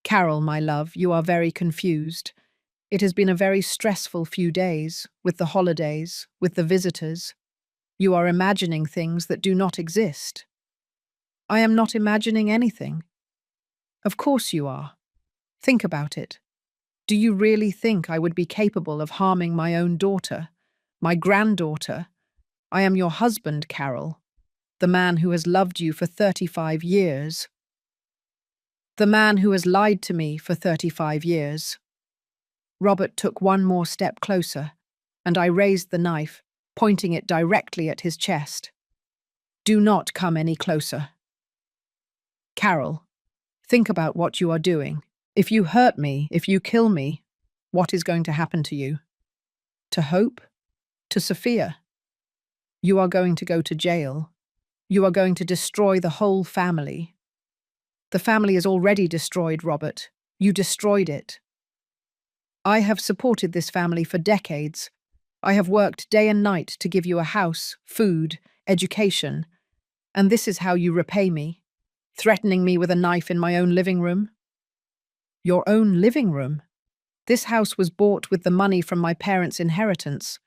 "Carol, my love, you are very confused. It has been a very stressful few days, with the holidays, with the visitors. You are imagining things that do not exist." "I am not imagining anything." "Of course you are. Think about it. Do you really think I would be capable of harming my own daughter, my granddaughter? I am your husband, Carol, the man who has loved you for 35 years. The man who has lied to me for 35 years. Robert took one more step closer, and I raised the knife, pointing it directly at his chest. "Do not come any closer." "Carol, think about what you are doing. If you hurt me, if you kill me, what is going to happen to you? To Hope? To Sophia? You are going to go to jail. You are going to destroy the whole family." "The family is already destroyed, Robert. You destroyed it." "I have supported this family for decades. I have worked day and night to give you a house, food, education. And this is how you repay me? Threatening me with a knife in my own living room?" "Your own living room? This house was bought with the money from my parents' inheritance.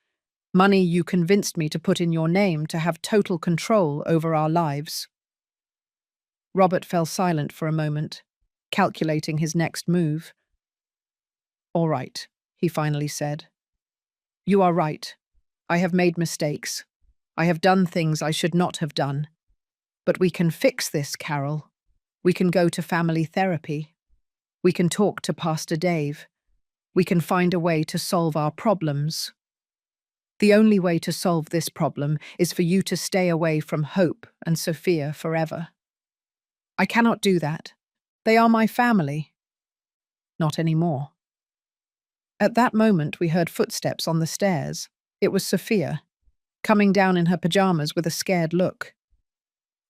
Money you convinced me to put in your name to have total control over our lives." Robert fell silent for a moment, calculating his next move. "All right," he finally said. "You are right. I have made mistakes. I have done things I should not have done. But we can fix this, Carol. We can go to family therapy. We can talk to Pastor Dave. We can find a way to solve our problems. The only way to solve this problem is for you to stay away from Hope and Sophia forever." "I cannot do that. They are my family." "Not anymore." At that moment, we heard footsteps on the stairs. It was Sophia, coming down in her pajamas with a scared look.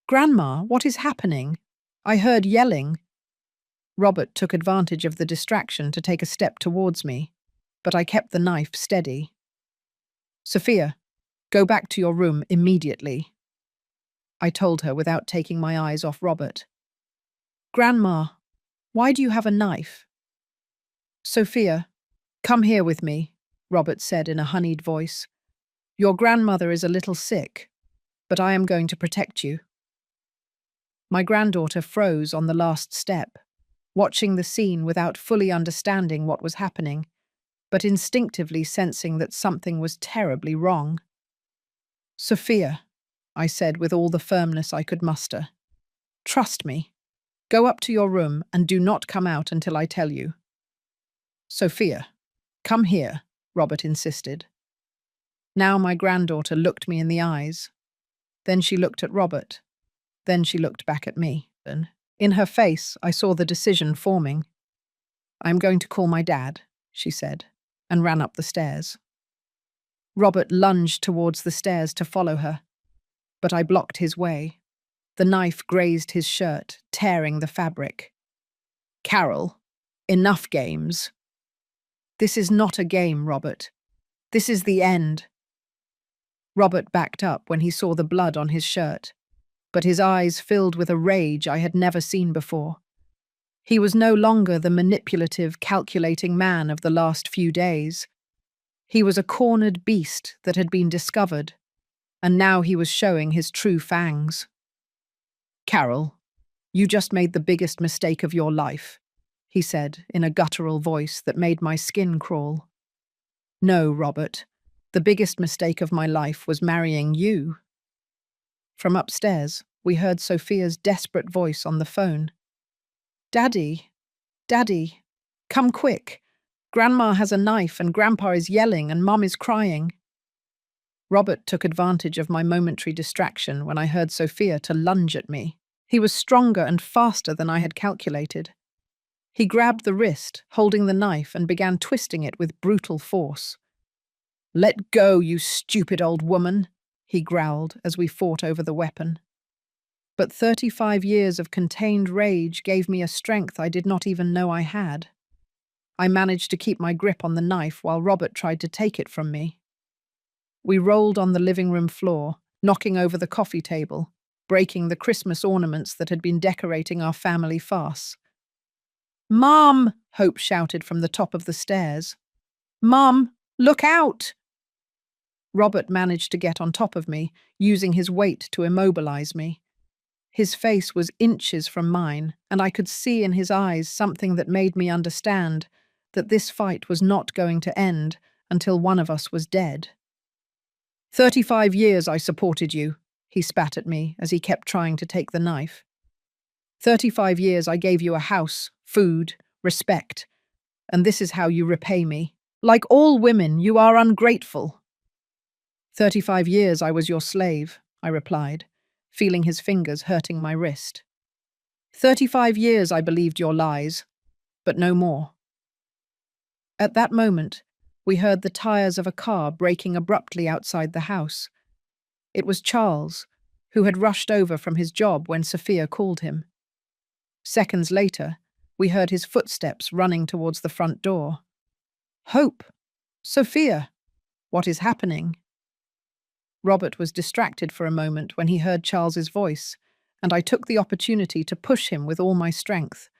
"Grandma, what is happening? I heard yelling." Robert took advantage of the distraction to take a step towards me, but I kept the knife steady. "Sophia, go back to your room immediately," I told her without taking my eyes off Robert. "Grandma, why do you have a knife?" "Sophia, come here with me," Robert said in a honeyed voice. "Your grandmother is a little sick, but I am going to protect you." My granddaughter froze on the last step, watching the scene without fully understanding what was happening, but instinctively sensing that something was terribly wrong. "Sophia," I said with all the firmness I could muster, "trust me. Go up to your room and do not come out until I tell you." "Sophia, come here," Robert insisted. Now my granddaughter looked me in the eyes. Then she looked at Robert. Then she looked back at me. In her face, I saw the decision forming. "I'm going to call my dad," she said, and ran up the stairs. Robert lunged towards the stairs to follow her, but I blocked his way. The knife grazed his shirt, tearing the fabric. "Carol, enough games." "This is not a game, Robert. This is the end." Robert backed up when he saw the blood on his shirt, but his eyes filled with a rage I had never seen before. He was no longer the manipulative, calculating man of the last few days. He was a cornered beast that had been discovered, and now he was showing his true fangs. "Carol, you just made the biggest mistake of your life," he said in a guttural voice that made my skin crawl. "No, Robert, the biggest mistake of my life was marrying you." From upstairs, we heard Sophia's desperate voice on the phone. "Daddy, Daddy, come quick. Grandma has a knife and Grandpa is yelling and Mom is crying." Robert took advantage of my momentary distraction when I heard Sophia to lunge at me. He was stronger and faster than I had calculated. He grabbed the wrist, holding the knife, and began twisting it with brutal force. "Let go, you stupid old woman," he growled as we fought over the weapon. But 35 years of contained rage gave me a strength I did not even know I had. I managed to keep my grip on the knife while Robert tried to take it from me. We rolled on the living room floor, knocking over the coffee table, breaking the Christmas ornaments that had been decorating our family farce. "Mom!" Hope shouted from the top of the stairs. "Mom, look out!" Robert managed to get on top of me, using his weight to immobilize me. His face was inches from mine, and I could see in his eyes something that made me understand that this fight was not going to end until one of us was dead. 35 years I supported you," he spat at me as he kept trying to take the knife. 35 years I gave you a house, food, respect, and this is how you repay me. Like all women, you are ungrateful." 35 years I was your slave," I replied, feeling his fingers hurting my wrist. 35 years I believed your lies, but no more." At that moment, we heard the tires of a car braking abruptly outside the house. It was Charles, who had rushed over from his job when Sophia called him. Seconds later, we heard his footsteps running towards the front door. "Hope! Sophia! What is happening?" Robert was distracted for a moment when he heard Charles's voice, and I took the opportunity to push him with all my strength.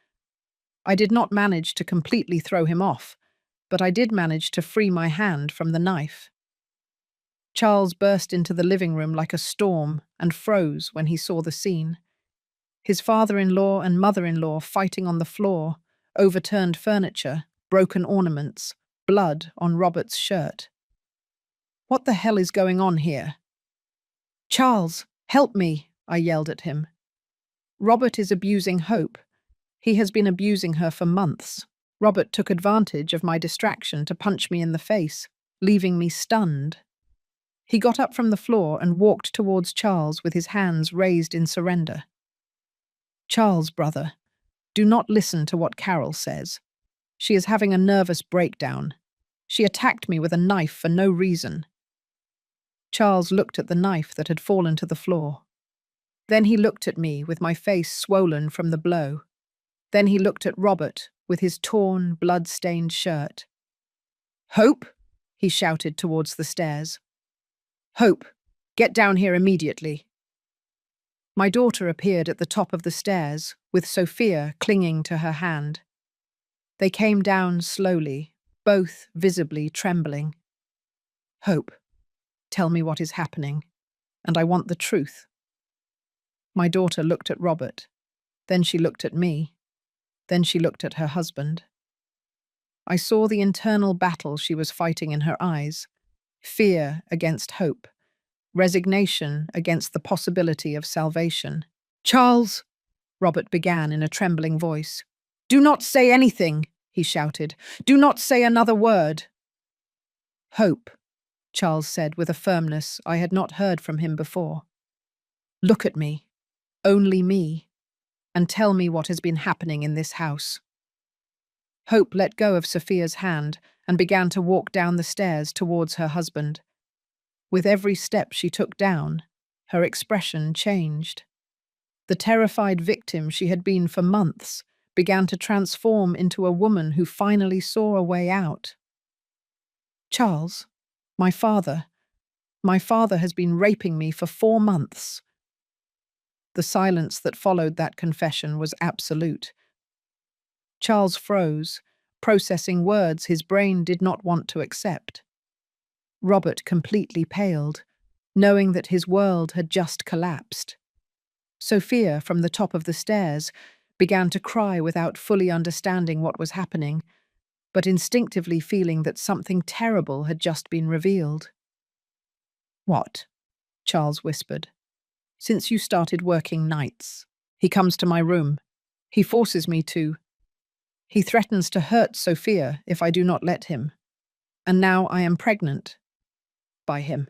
I did not manage to completely throw him off, but I did manage to free my hand from the knife. Charles burst into the living room like a storm and froze when he saw the scene. His father-in-law and mother-in-law fighting on the floor, overturned furniture, broken ornaments, blood on Robert's shirt. "What the hell is going on here?" "Charles, help me," I yelled at him. "Robert is abusing Hope. He has been abusing her for months." Robert took advantage of my distraction to punch me in the face, leaving me stunned. He got up from the floor and walked towards Charles with his hands raised in surrender. "Charles, brother, do not listen to what Carol says. She is having a nervous breakdown. She attacked me with a knife for no reason." Charles looked at the knife that had fallen to the floor. Then he looked at me with my face swollen from the blow. Then he looked at Robert with his torn, blood-stained shirt. "Hope!" he shouted towards the stairs. "Hope, get down here immediately." My daughter appeared at the top of the stairs, with Sophia clinging to her hand. They came down slowly, both visibly trembling. "Hope, tell me what is happening, and I want the truth." My daughter looked at Robert. Then she looked at me. Then she looked at her husband. I saw the internal battle she was fighting in her eyes. Fear against hope. Resignation against the possibility of salvation. "Charles," Robert began in a trembling voice. "Do not say anything," he shouted. "Do not say another word." "Hope," Charles said with a firmness I had not heard from him before. "Look at me, only me, and tell me what has been happening in this house." Hope let go of Sophia's hand and began to walk down the stairs towards her husband. With every step she took down, her expression changed. The terrified victim she had been for months began to transform into a woman who finally saw a way out. "Charles, my father has been raping me for 4 months." The silence that followed that confession was absolute. Charles froze, processing words his brain did not want to accept. Robert completely paled, knowing that his world had just collapsed. Sophia, from the top of the stairs, began to cry without fully understanding what was happening, but instinctively feeling that something terrible had just been revealed. "What?" Charles whispered. "Since you started working nights. He comes to my room. He forces me to. He threatens to hurt Sophia if I do not let him. And now I am pregnant. By him."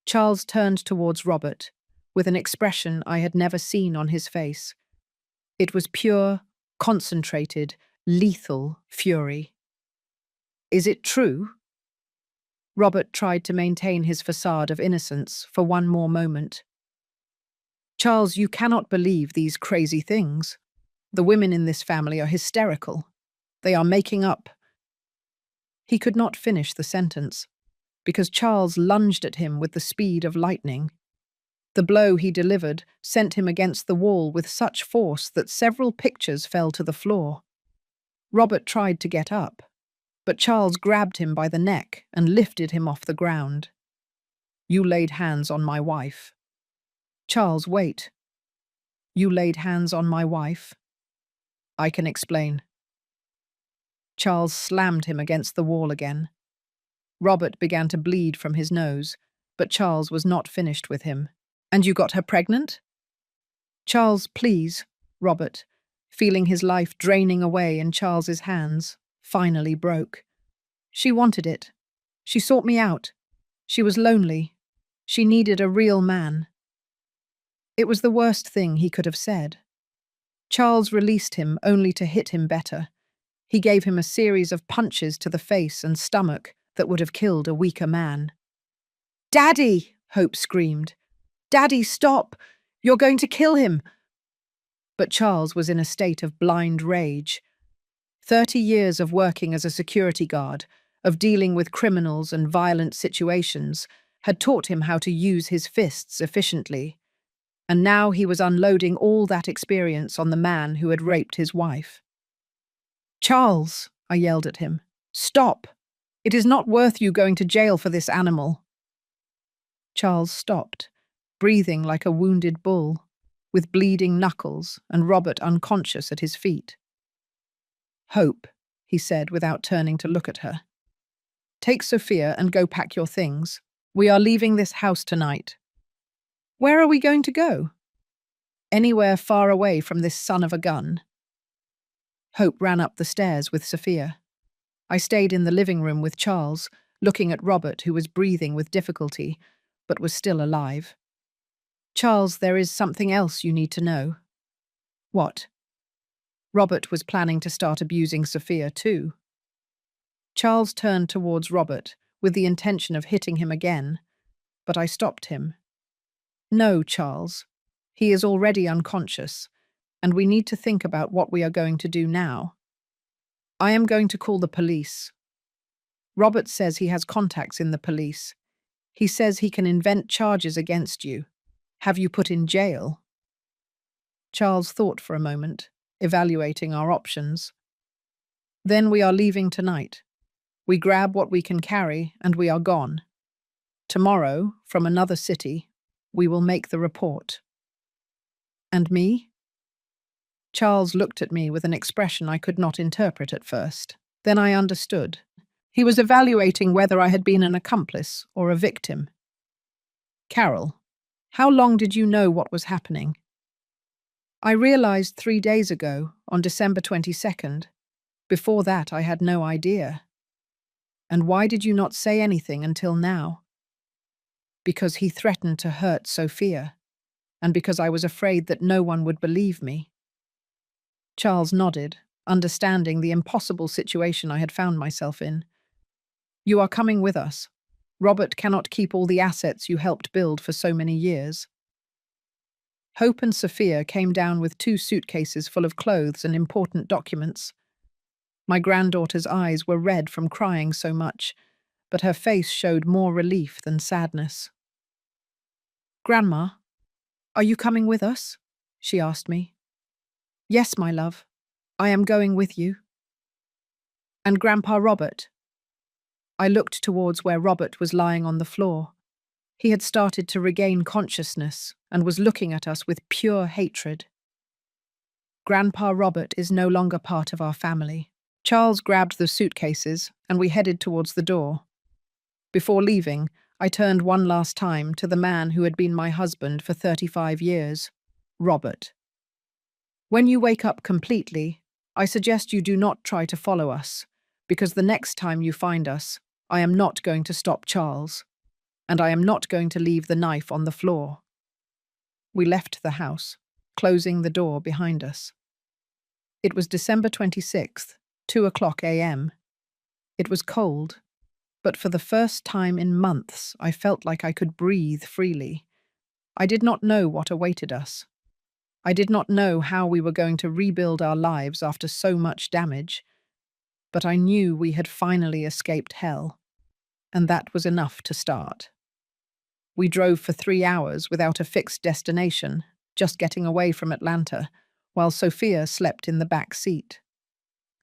Charles turned towards Robert, with an expression I had never seen on his face. It was pure, concentrated, lethal fury. "Is it true?" Robert tried to maintain his facade of innocence for one more moment. "Charles, you cannot believe these crazy things. The women in this family are hysterical. They are making up." He could not finish the sentence, because Charles lunged at him with the speed of lightning. The blow he delivered sent him against the wall with such force that several pictures fell to the floor. Robert tried to get up, but Charles grabbed him by the neck and lifted him off the ground. "You laid hands on my wife." "Charles, wait. You laid hands on my wife?" "I can explain." Charles slammed him against the wall again. Robert began to bleed from his nose, but Charles was not finished with him. "And you got her pregnant?" "Charles, please," Robert, feeling his life draining away in Charles's hands, finally broke. "She wanted it. She sought me out. She was lonely. She needed a real man." It was the worst thing he could have said. Charles released him only to hit him better. He gave him a series of punches to the face and stomach that would have killed a weaker man. "Daddy!" Hope screamed. "Daddy, stop! You're going to kill him!" But Charles was in a state of blind rage. 30 years of working as a security guard, of dealing with criminals and violent situations, had taught him how to use his fists efficiently. And now he was unloading all that experience on the man who had raped his wife. "Charles," I yelled at him, "stop! It is not worth you going to jail for this animal." Charles stopped, breathing like a wounded bull, with bleeding knuckles and Robert unconscious at his feet. "Hope," he said without turning to look at her. "Take Sophia and go pack your things. We are leaving this house tonight." "Where are we going to go?" "Anywhere far away from this son of a gun." Hope ran up the stairs with Sophia. I stayed in the living room with Charles, looking at Robert, who was breathing with difficulty, but was still alive. "Charles, there is something else you need to know." "What?" Robert was planning to start abusing Sophia too. Charles turned towards Robert with the intention of hitting him again, but I stopped him. "No, Charles. He is already unconscious, and we need to think about what we are going to do now. I am going to call the police. Robert says he has contacts in the police. He says he can invent charges against you. Have you put in jail?" Charles thought for a moment, evaluating our options. "Then we are leaving tonight. We grab what we can carry and we are gone. Tomorrow, from another city, we will make the report." And me? Charles looked at me with an expression I could not interpret at first. Then I understood. He was evaluating whether I had been an accomplice or a victim. Carol, how long did you know what was happening? I realized 3 days ago, on December 22nd. Before that, I had no idea. And why did you not say anything until now? Because he threatened to hurt Sophia, and because I was afraid that no one would believe me. Charles nodded, understanding the impossible situation I had found myself in. You are coming with us. Robert cannot keep all the assets you helped build for so many years. Hope and Sophia came down with 2 suitcases full of clothes and important documents. My granddaughter's eyes were red from crying so much, but her face showed more relief than sadness. Grandma, are you coming with us? She asked me. Yes, my love. I am going with you. And Grandpa Robert? I looked towards where Robert was lying on the floor. He had started to regain consciousness and was looking at us with pure hatred. Grandpa Robert is no longer part of our family. Charles grabbed the suitcases and we headed towards the door. Before leaving, I turned one last time to the man who had been my husband for 35 years, Robert. When you wake up completely, I suggest you do not try to follow us, because the next time you find us, I am not going to stop Charles, and I am not going to leave the knife on the floor. We left the house, closing the door behind us. It was December 26th, 2:00 a.m. It was cold, but for the first time in months, I felt like I could breathe freely. I did not know what awaited us. I did not know how we were going to rebuild our lives after so much damage, but I knew we had finally escaped hell, and that was enough to start. We drove for 3 hours without a fixed destination, just getting away from Atlanta, while Sophia slept in the back seat.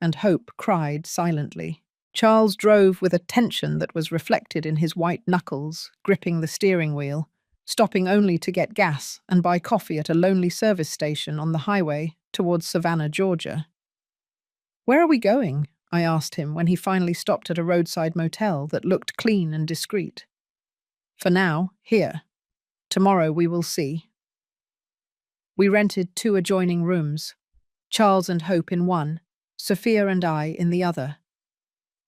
And Hope cried silently. Charles drove with a tension that was reflected in his white knuckles, gripping the steering wheel, stopping only to get gas and buy coffee at a lonely service station on the highway towards Savannah, Georgia. Where are we going? I asked him when he finally stopped at a roadside motel that looked clean and discreet. For now, here. Tomorrow we will see. We rented 2 adjoining rooms, Charles and Hope in one, Sophia and I in the other.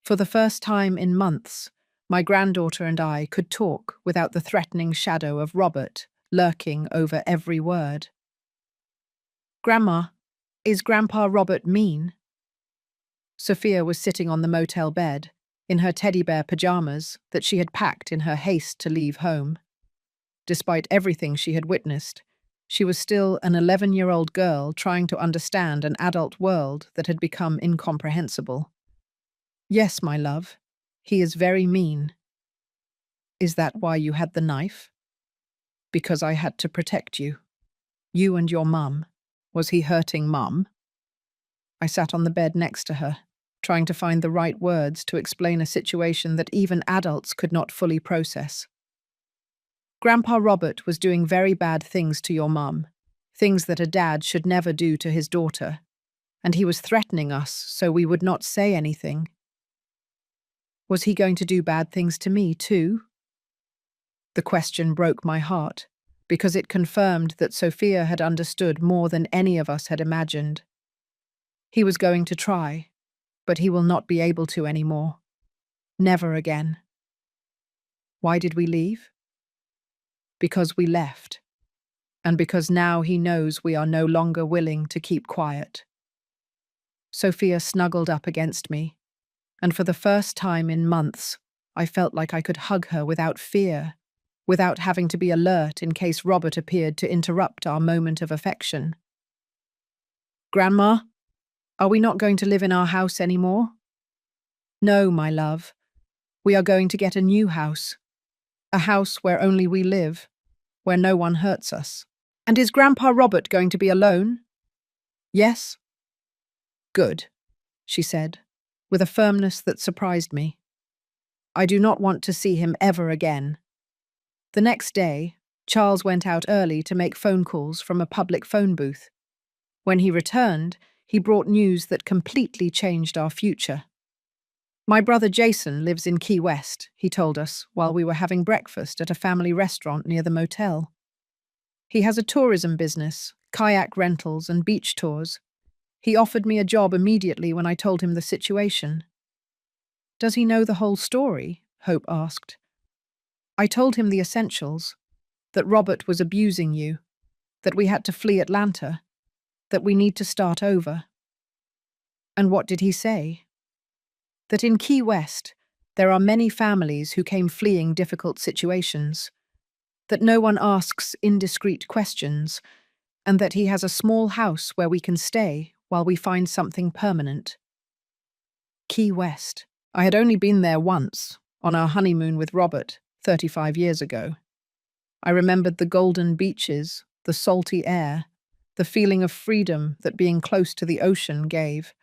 For the first time in months, my granddaughter and I could talk without the threatening shadow of Robert lurking over every word. Grandma, is Grandpa Robert mean? Sophia was sitting on the motel bed, in her teddy bear pajamas that she had packed in her haste to leave home. Despite everything she had witnessed, she was still an 11-year-old girl trying to understand an adult world that had become incomprehensible. Yes, my love, he is very mean. Is that why you had the knife? Because I had to protect you. You and your mum. Was he hurting Mum? I sat on the bed next to her, trying to find the right words to explain a situation that even adults could not fully process. Grandpa Robert was doing very bad things to your mum, things that a dad should never do to his daughter, and he was threatening us so we would not say anything. Was he going to do bad things to me too? The question broke my heart, because it confirmed that Sophia had understood more than any of us had imagined. He was going to try, but he will not be able to anymore. Never again. Why did we leave? Because we left, and because now he knows we are no longer willing to keep quiet. Sophia snuggled up against me, and for the first time in months, I felt like I could hug her without fear, without having to be alert in case Robert appeared to interrupt our moment of affection. Grandma, are we not going to live in our house anymore? No, my love. We are going to get a new house. A house where only we live, where no one hurts us. And is Grandpa Robert going to be alone? Yes. Good, she said, with a firmness that surprised me. I do not want to see him ever again. The next day, Charles went out early to make phone calls from a public phone booth. When he returned, he brought news that completely changed our future. My brother Jason lives in Key West, he told us while we were having breakfast at a family restaurant near the motel. He has a tourism business, kayak rentals and beach tours. He offered me a job immediately when I told him the situation. Does he know the whole story? Hope asked. I told him the essentials, that Robert was abusing you, that we had to flee Atlanta, that we need to start over. And what did he say? That in Key West, there are many families who came fleeing difficult situations, that no one asks indiscreet questions, and that he has a small house where we can stay while we find something permanent. Key West. I had only been there once, on our honeymoon with Robert, 35 years ago. I remembered the golden beaches, the salty air, the feeling of freedom that being close to the ocean gave.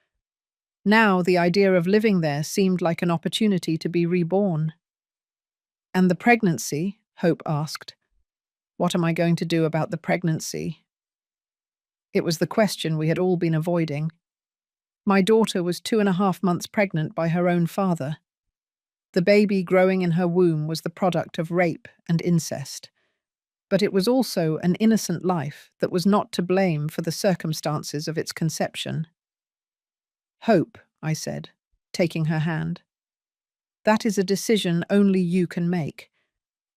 Now the idea of living there seemed like an opportunity to be reborn. And the pregnancy? Hope asked. What am I going to do about the pregnancy? It was the question we had all been avoiding. My daughter was 2.5 months pregnant by her own father. The baby growing in her womb was the product of rape and incest. But it was also an innocent life that was not to blame for the circumstances of its conception. Hope, I said, taking her hand. That is a decision only you can make.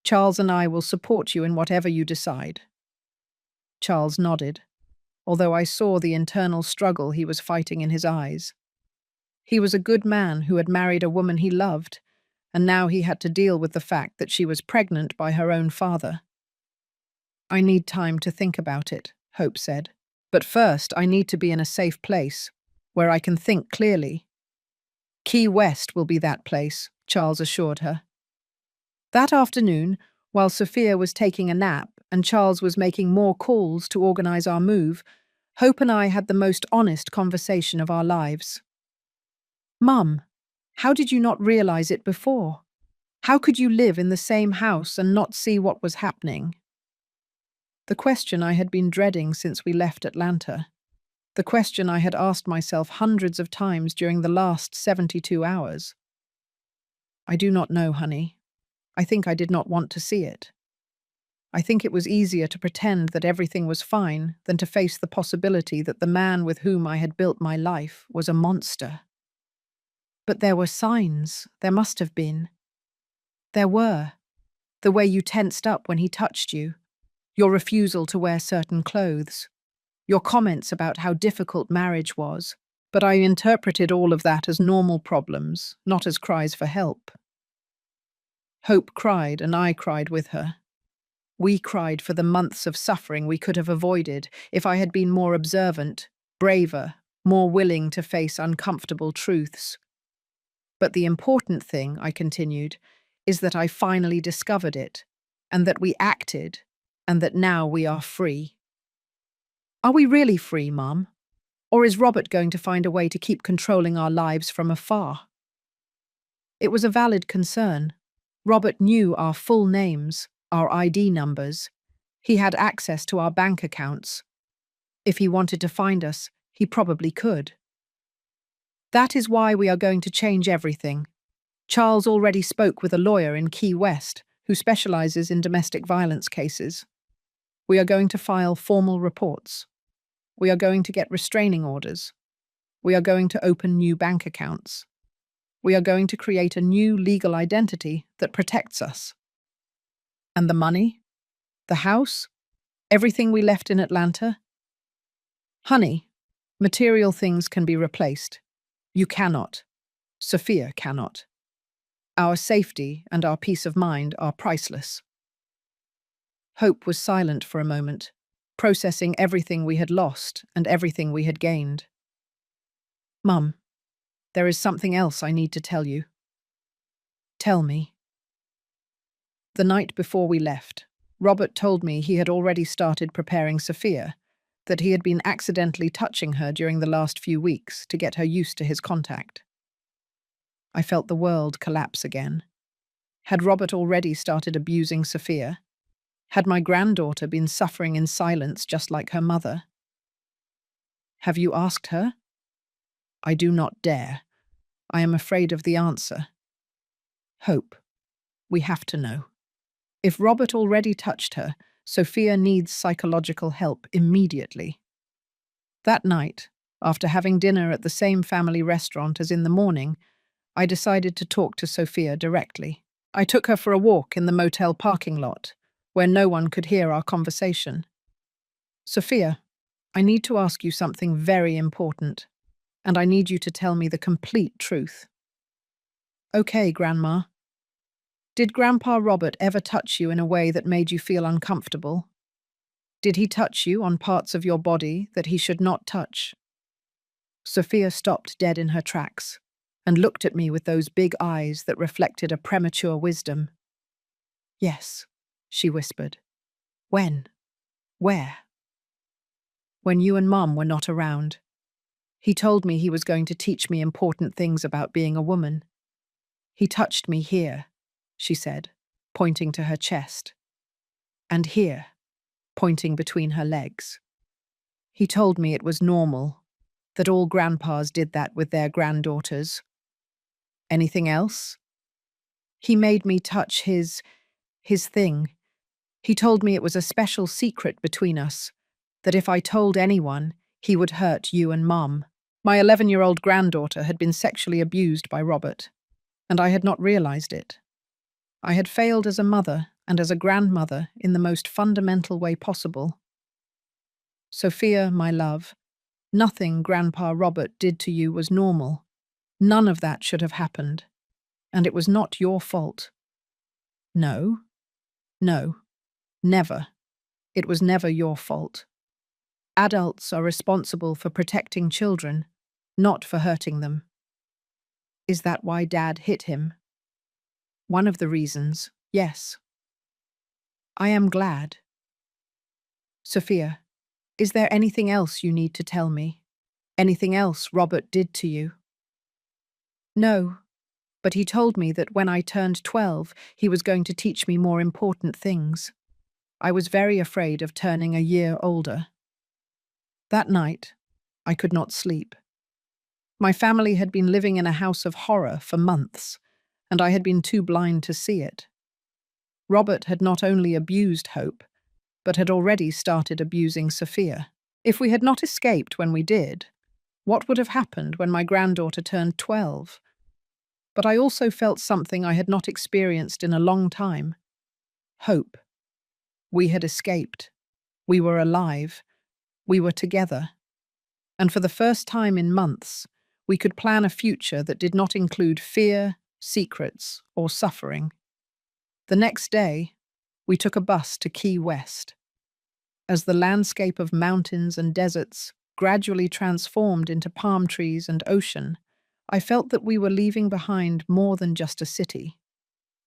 Charles and I will support you in whatever you decide. Charles nodded, although I saw the internal struggle he was fighting in his eyes. He was a good man who had married a woman he loved, and now he had to deal with the fact that she was pregnant by her own father. I need time to think about it, Hope said. But first, I need to be in a safe place, where I can think clearly. Key West will be that place, Charles assured her. That afternoon, while Sophia was taking a nap and Charles was making more calls to organize our move, Hope and I had the most honest conversation of our lives. Mum, how did you not realize it before? How could you live in the same house and not see what was happening? The question I had been dreading since we left Atlanta. The question I had asked myself hundreds of times during the last 72 hours. I do not know, honey. I think I did not want to see it. I think it was easier to pretend that everything was fine than to face the possibility that the man with whom I had built my life was a monster. But there were signs. There must have been. There were. The way you tensed up when he touched you. Your refusal to wear certain clothes. Your comments about how difficult marriage was. But I interpreted all of that as normal problems, not as cries for help. Hope cried, and I cried with her. We cried for the months of suffering we could have avoided if I had been more observant, braver, more willing to face uncomfortable truths. But the important thing, I continued, is that I finally discovered it, and that we acted, and that now we are free. Are we really free, Mum? Or is Robert going to find a way to keep controlling our lives from afar? It was a valid concern. Robert knew our full names, our ID numbers. He had access to our bank accounts. If he wanted to find us, he probably could. That is why we are going to change everything. Charles already spoke with a lawyer in Key West who specializes in domestic violence cases. We are going to file formal reports. We are going to get restraining orders. We are going to open new bank accounts. We are going to create a new legal identity that protects us. And the money? The house? Everything we left in Atlanta? Honey, material things can be replaced. You cannot. Sophia cannot. Our safety and our peace of mind are priceless. Hope was silent for a moment, processing everything we had lost and everything we had gained. Mum, there is something else I need to tell you. Tell me. The night before we left, Robert told me he had already started preparing Sophia, that he had been accidentally touching her during the last few weeks to get her used to his contact. I felt the world collapse again. Had Robert already started abusing Sophia? Had my granddaughter been suffering in silence just like her mother? Have you asked her? I do not dare. I am afraid of the answer. Hope. We have to know. If Robert already touched her, Sophia needs psychological help immediately. That night, after having dinner at the same family restaurant as in the morning, I decided to talk to Sophia directly. I took her for a walk in the motel parking lot, where no one could hear our conversation. Sophia, I need to ask you something very important, and I need you to tell me the complete truth. Okay, Grandma. Did Grandpa Robert ever touch you in a way that made you feel uncomfortable? Did he touch you on parts of your body that he should not touch? Sophia stopped dead in her tracks and looked at me with those big eyes that reflected a premature wisdom. Yes, she whispered. When? Where? When you and Mum were not around. He told me he was going to teach me important things about being a woman. He touched me here, she said, pointing to her chest. And here, pointing between her legs. He told me it was normal, that all grandpas did that with their granddaughters. Anything else? He made me touch his thing. He told me it was a special secret between us, that if I told anyone, he would hurt you and Mum. My 11-year-old granddaughter had been sexually abused by Robert, and I had not realized it. I had failed as a mother and as a grandmother in the most fundamental way possible. Sophia, my love, nothing Grandpa Robert did to you was normal. None of that should have happened, and it was not your fault. No, never. It was never your fault. Adults are responsible for protecting children, not for hurting them. Is that why Dad hit him? One of the reasons, yes. I am glad. Sophia, is there anything else you need to tell me? Anything else Robert did to you? No, but he told me that when I turned 12, he was going to teach me more important things. I was very afraid of turning a year older. That night, I could not sleep. My family had been living in a house of horror for months, and I had been too blind to see it. Robert had not only abused Hope, but had already started abusing Sophia. If we had not escaped when we did, what would have happened when my granddaughter turned 12? But I also felt something I had not experienced in a long time. Hope. We had escaped. We were alive. We were together. And for the first time in months, we could plan a future that did not include fear, secrets, or suffering. The next day, we took a bus to Key West. As the landscape of mountains and deserts gradually transformed into palm trees and ocean, I felt that we were leaving behind more than just a city.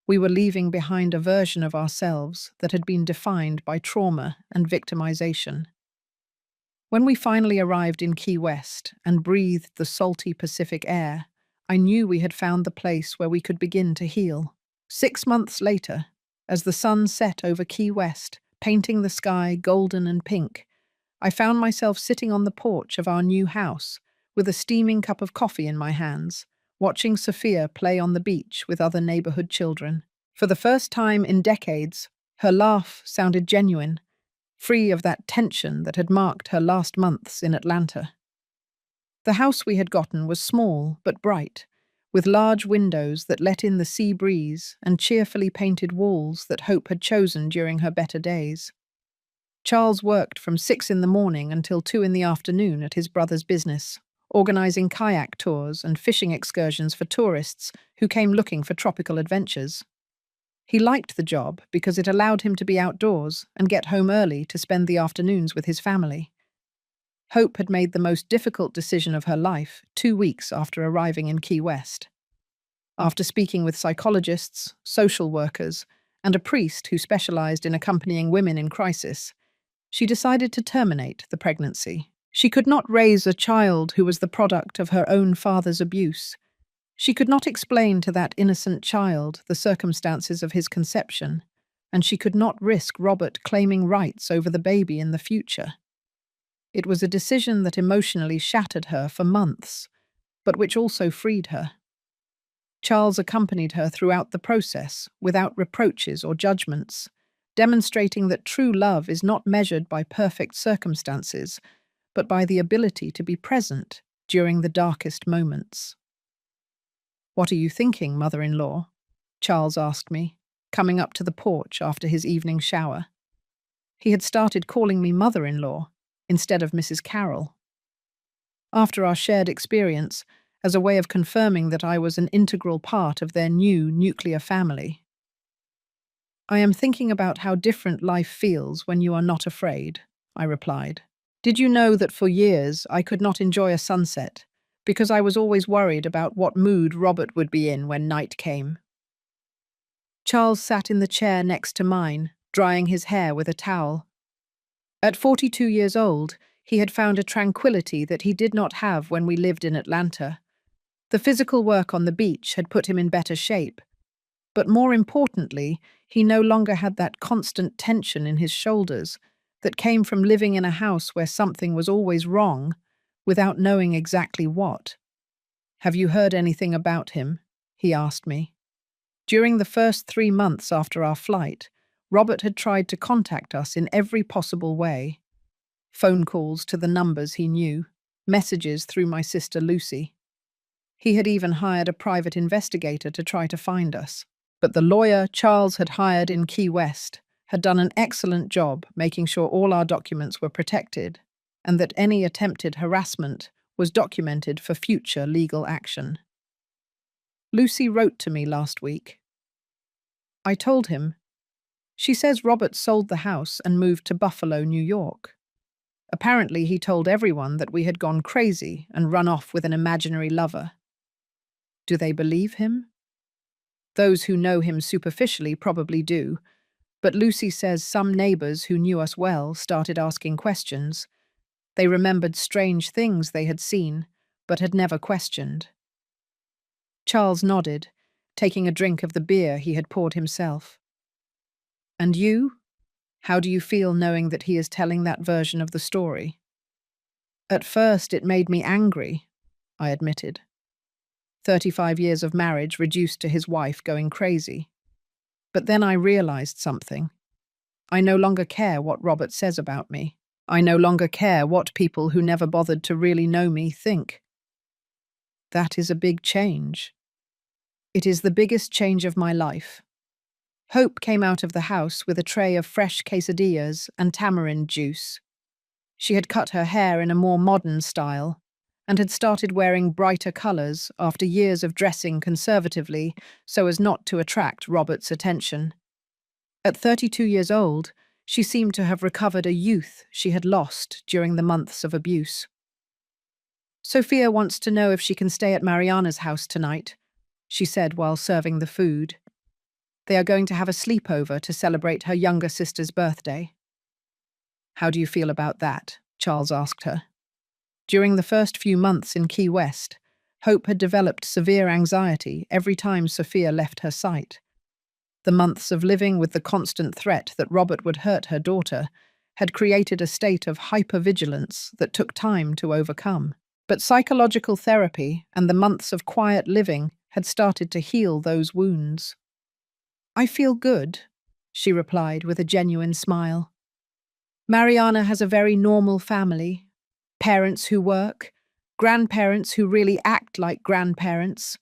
We were leaving behind a version of ourselves that had been defined by trauma and victimization. When we finally arrived in Key West and breathed the salty Pacific air, I knew we had found the place where we could begin to heal. 6 months later, as the sun set over Key West, painting the sky golden and pink, I found myself sitting on the porch of our new house with a steaming cup of coffee in my hands, watching Sophia play on the beach with other neighborhood children. For the first time in decades, her laugh sounded genuine, free of that tension that had marked her last months in Atlanta. The house we had gotten was small but bright, with large windows that let in the sea breeze and cheerfully painted walls that Hope had chosen during her better days. Charles worked from 6 in the morning until 2 in the afternoon at his brother's business, organizing kayak tours and fishing excursions for tourists who came looking for tropical adventures. He liked the job because it allowed him to be outdoors and get home early to spend the afternoons with his family. Hope had made the most difficult decision of her life 2 weeks after arriving in Key West. After speaking with psychologists, social workers, and a priest who specialized in accompanying women in crisis, she decided to terminate the pregnancy. She could not raise a child who was the product of her own father's abuse. She could not explain to that innocent child the circumstances of his conception, and she could not risk Robert claiming rights over the baby in the future. It was a decision that emotionally shattered her for months, but which also freed her. Charles accompanied her throughout the process, without reproaches or judgments, demonstrating that true love is not measured by perfect circumstances, but by the ability to be present during the darkest moments. "What are you thinking, mother-in-law?" Charles asked me, coming up to the porch after his evening shower. He had started calling me mother-in-law instead of Mrs. Carroll. After our shared experience, as a way of confirming that I was an integral part of their new nuclear family. "I am thinking about how different life feels when you are not afraid," I replied. "Did you know that for years I could not enjoy a sunset because I was always worried about what mood Robert would be in when night came?" Charles sat in the chair next to mine, drying his hair with a towel. At 42 years old, he had found a tranquility that he did not have when we lived in Atlanta. The physical work on the beach had put him in better shape, but more importantly, he no longer had that constant tension in his shoulders that came from living in a house where something was always wrong, without knowing exactly what. "Have you heard anything about him?" he asked me. During the first 3 months after our flight, Robert had tried to contact us in every possible way. Phone calls to the numbers he knew, messages through my sister Lucy. He had even hired a private investigator to try to find us. But the lawyer Charles had hired in Key West had done an excellent job making sure all our documents were protected and that any attempted harassment was documented for future legal action. Lucy wrote to me last week. I told him. She says Robert sold the house and moved to Buffalo, New York. Apparently, he told everyone that we had gone crazy and run off with an imaginary lover. Do they believe him? Those who know him superficially probably do, but Lucy says some neighbors who knew us well started asking questions. They remembered strange things they had seen, but had never questioned. Charles nodded, taking a drink of the beer he had poured himself. "And you? How do you feel knowing that he is telling that version of the story?" "At first it made me angry," I admitted. 35 years of marriage reduced to his wife going crazy. But then I realized something. I no longer care what Robert says about me. I no longer care what people who never bothered to really know me think. That is a big change. It is the biggest change of my life. Hope came out of the house with a tray of fresh quesadillas and tamarind juice. She had cut her hair in a more modern style and had started wearing brighter colors after years of dressing conservatively so as not to attract Robert's attention. At 32 years old, she seemed to have recovered a youth she had lost during the months of abuse. "Sophia wants to know if she can stay at Mariana's house tonight," she said while serving the food. "They are going to have a sleepover to celebrate her younger sister's birthday." "How do you feel about that?" Charles asked her. During the first few months in Key West, Hope had developed severe anxiety every time Sophia left her sight. The months of living with the constant threat that Robert would hurt her daughter had created a state of hypervigilance that took time to overcome. But psychological therapy and the months of quiet living had started to heal those wounds. "I feel good," she replied with a genuine smile. "Mariana has a very normal family. Parents who work, grandparents who really act like grandparents,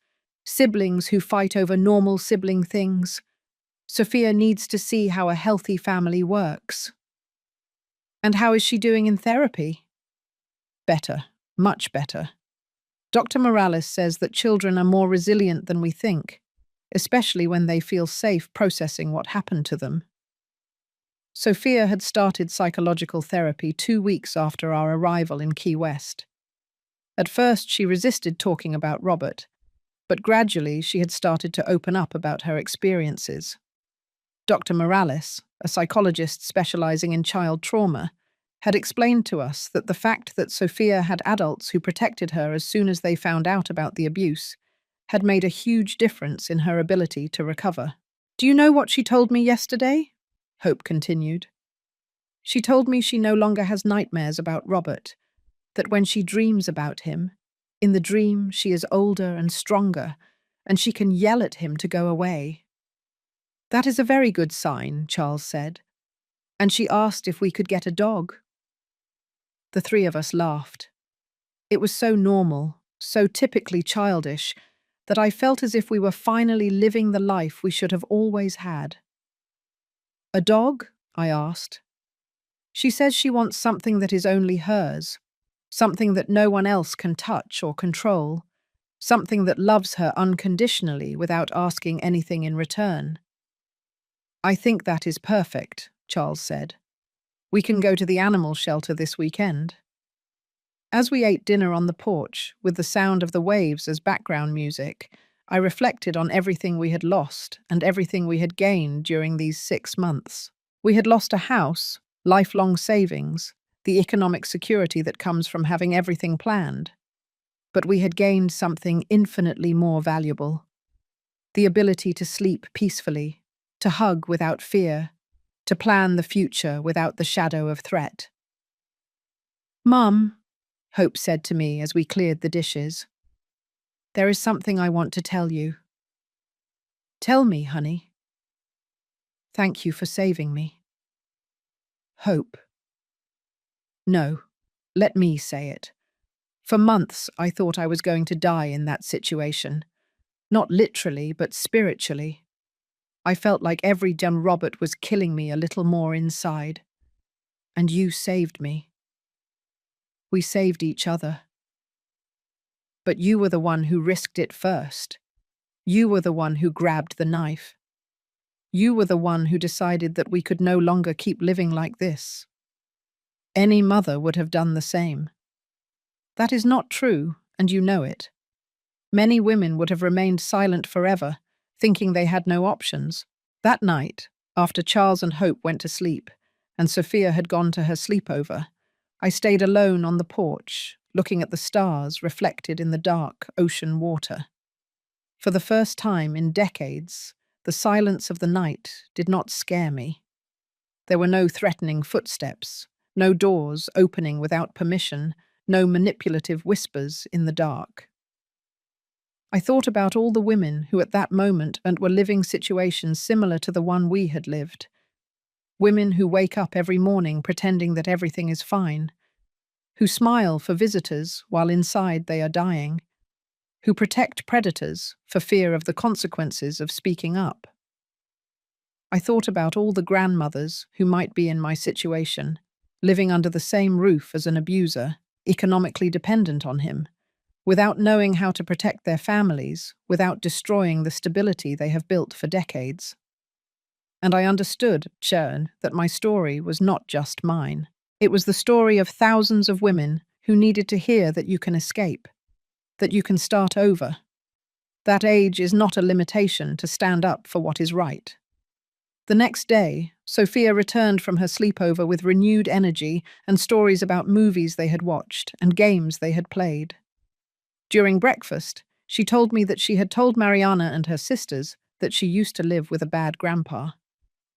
siblings who fight over normal sibling things. Sophia needs to see how a healthy family works." "And how is she doing in therapy?" "Better, much better. Dr. Morales says that children are more resilient than we think, especially when they feel safe processing what happened to them." Sophia had started psychological therapy 2 weeks after our arrival in Key West. At first, she resisted talking about Robert, but gradually she had started to open up about her experiences. Dr. Morales, a psychologist specializing in child trauma, had explained to us that the fact that Sophia had adults who protected her as soon as they found out about the abuse had made a huge difference in her ability to recover. "Do you know what she told me yesterday?" Hope continued. She told me she no longer has nightmares about Robert, that when she dreams about him, in the dream she is older and stronger, and she can yell at him to go away. That is a very good sign, Charles said, and she asked if we could get a dog. The three of us laughed. It was so normal, so typically childish, that I felt as if we were finally living the life we should have always had. A dog? I asked. She says she wants something that is only hers, something that no one else can touch or control, something that loves her unconditionally without asking anything in return. I think that is perfect, Charles said. We can go to the animal shelter this weekend. As we ate dinner on the porch, with the sound of the waves as background music, I reflected on everything we had lost and everything we had gained during these 6 months. We had lost a house, lifelong savings, the economic security that comes from having everything planned. But we had gained something infinitely more valuable: the ability to sleep peacefully, to hug without fear, to plan the future without the shadow of threat. "Mum," Hope said to me as we cleared the dishes, "there is something I want to tell you." "Tell me, honey." "Thank you for saving me." Hope. "No, let me say it. For months I thought I was going to die in that situation. Not literally, but spiritually. I felt like every day Robert was killing me a little more inside. And you saved me. We saved each other. But you were the one who risked it first. You were the one who grabbed the knife. You were the one who decided that we could no longer keep living like this. Any mother would have done the same. That is not true, and you know it. Many women would have remained silent forever, thinking they had no options. That night, after Charles and Hope went to sleep, and Sophia had gone to her sleepover, I stayed alone on the porch, looking at the stars reflected in the dark ocean water. For the first time in decades, the silence of the night did not scare me. There were no threatening footsteps, no doors opening without permission, no manipulative whispers in the dark. I thought about all the women who at that moment were living situations similar to the one we had lived. Women who wake up every morning pretending that everything is fine, who smile for visitors while inside they are dying, who protect predators for fear of the consequences of speaking up. I thought about all the grandmothers who might be in my situation, living under the same roof as an abuser, economically dependent on him, without knowing how to protect their families, without destroying the stability they have built for decades. And I understood, Sharon, that my story was not just mine. It was the story of thousands of women who needed to hear that you can escape, that you can start over. That age is not a limitation to stand up for what is right. The next day, Sophia returned from her sleepover with renewed energy and stories about movies they had watched and games they had played. During breakfast, she told me that she had told Mariana and her sisters that she used to live with a bad grandpa,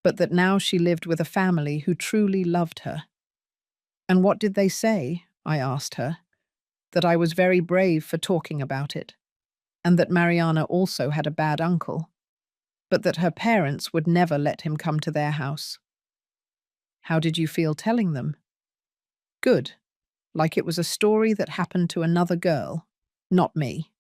but that now she lived with a family who truly loved her. "And what did they say?" I asked her. "That I was very brave for talking about it, and that Mariana also had a bad uncle, but that her parents would never let him come to their house." "How did you feel telling them?" "Good, like it was a story that happened to another girl, not me."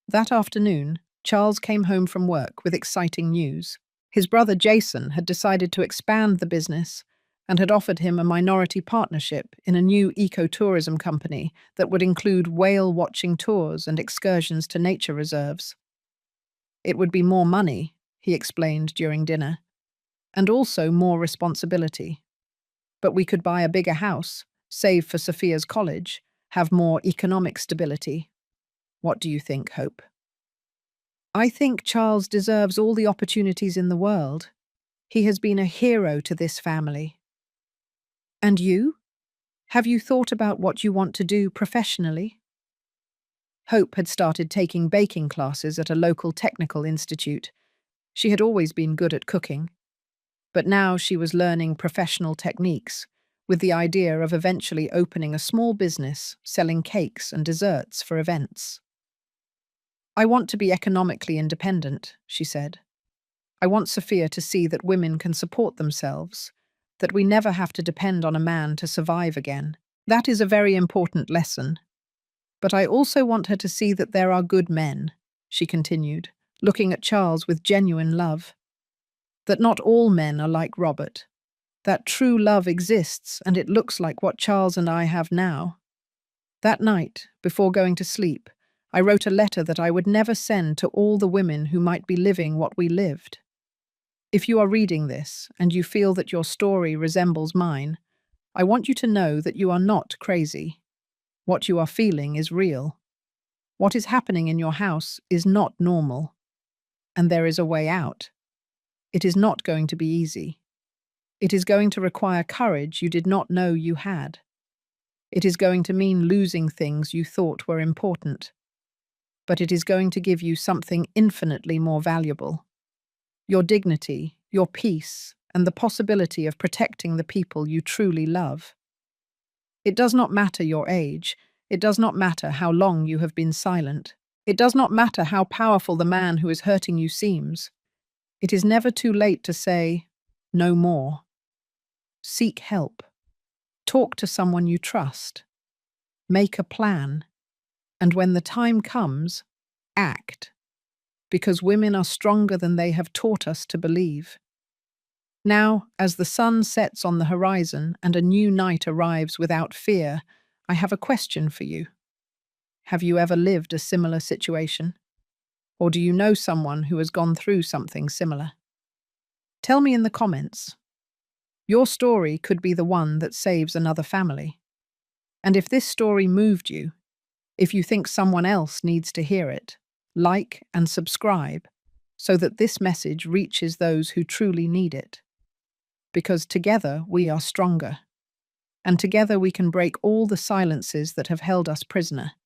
That afternoon, Charles came home from work with exciting news. His brother Jason had decided to expand the business and had offered him a minority partnership in a new ecotourism company that would include whale-watching tours and excursions to nature reserves. It would be more money, he explained during dinner, and also more responsibility. But we could buy a bigger house, save for Sophia's college, have more economic stability. What do you think, Hope? I think Charles deserves all the opportunities in the world. He has been a hero to this family. And you? Have you thought about what you want to do professionally? Hope had started taking baking classes at a local technical institute. She had always been good at cooking. But now she was learning professional techniques, with the idea of eventually opening a small business selling cakes and desserts for events. "I want to be economically independent," she said. "I want Sophia to see that women can support themselves, that we never have to depend on a man to survive again. That is a very important lesson. But I also want her to see that there are good men," she continued, looking at Charles with genuine love. "That not all men are like Robert. That true love exists, and it looks like what Charles and I have now." That night, before going to sleep, I wrote a letter that I would never send to all the women who might be living what we lived. If you are reading this, and you feel that your story resembles mine, I want you to know that you are not crazy. What you are feeling is real. What is happening in your house is not normal. And there is a way out. It is not going to be easy. It is going to require courage you did not know you had. It is going to mean losing things you thought were important. But it is going to give you something infinitely more valuable. Your dignity, your peace, and the possibility of protecting the people you truly love. It does not matter your age. It does not matter how long you have been silent. It does not matter how powerful the man who is hurting you seems. It is never too late to say, "No more." Seek help. Talk to someone you trust. Make a plan. And when the time comes, act. Because women are stronger than they have taught us to believe. Now, as the sun sets on the horizon and a new night arrives without fear, I have a question for you. Have you ever lived a similar situation? Or do you know someone who has gone through something similar? Tell me in the comments. Your story could be the one that saves another family. And if this story moved you, if you think someone else needs to hear it, like and subscribe so that this message reaches those who truly need it. Because together we are stronger. And together we can break all the silences that have held us prisoner.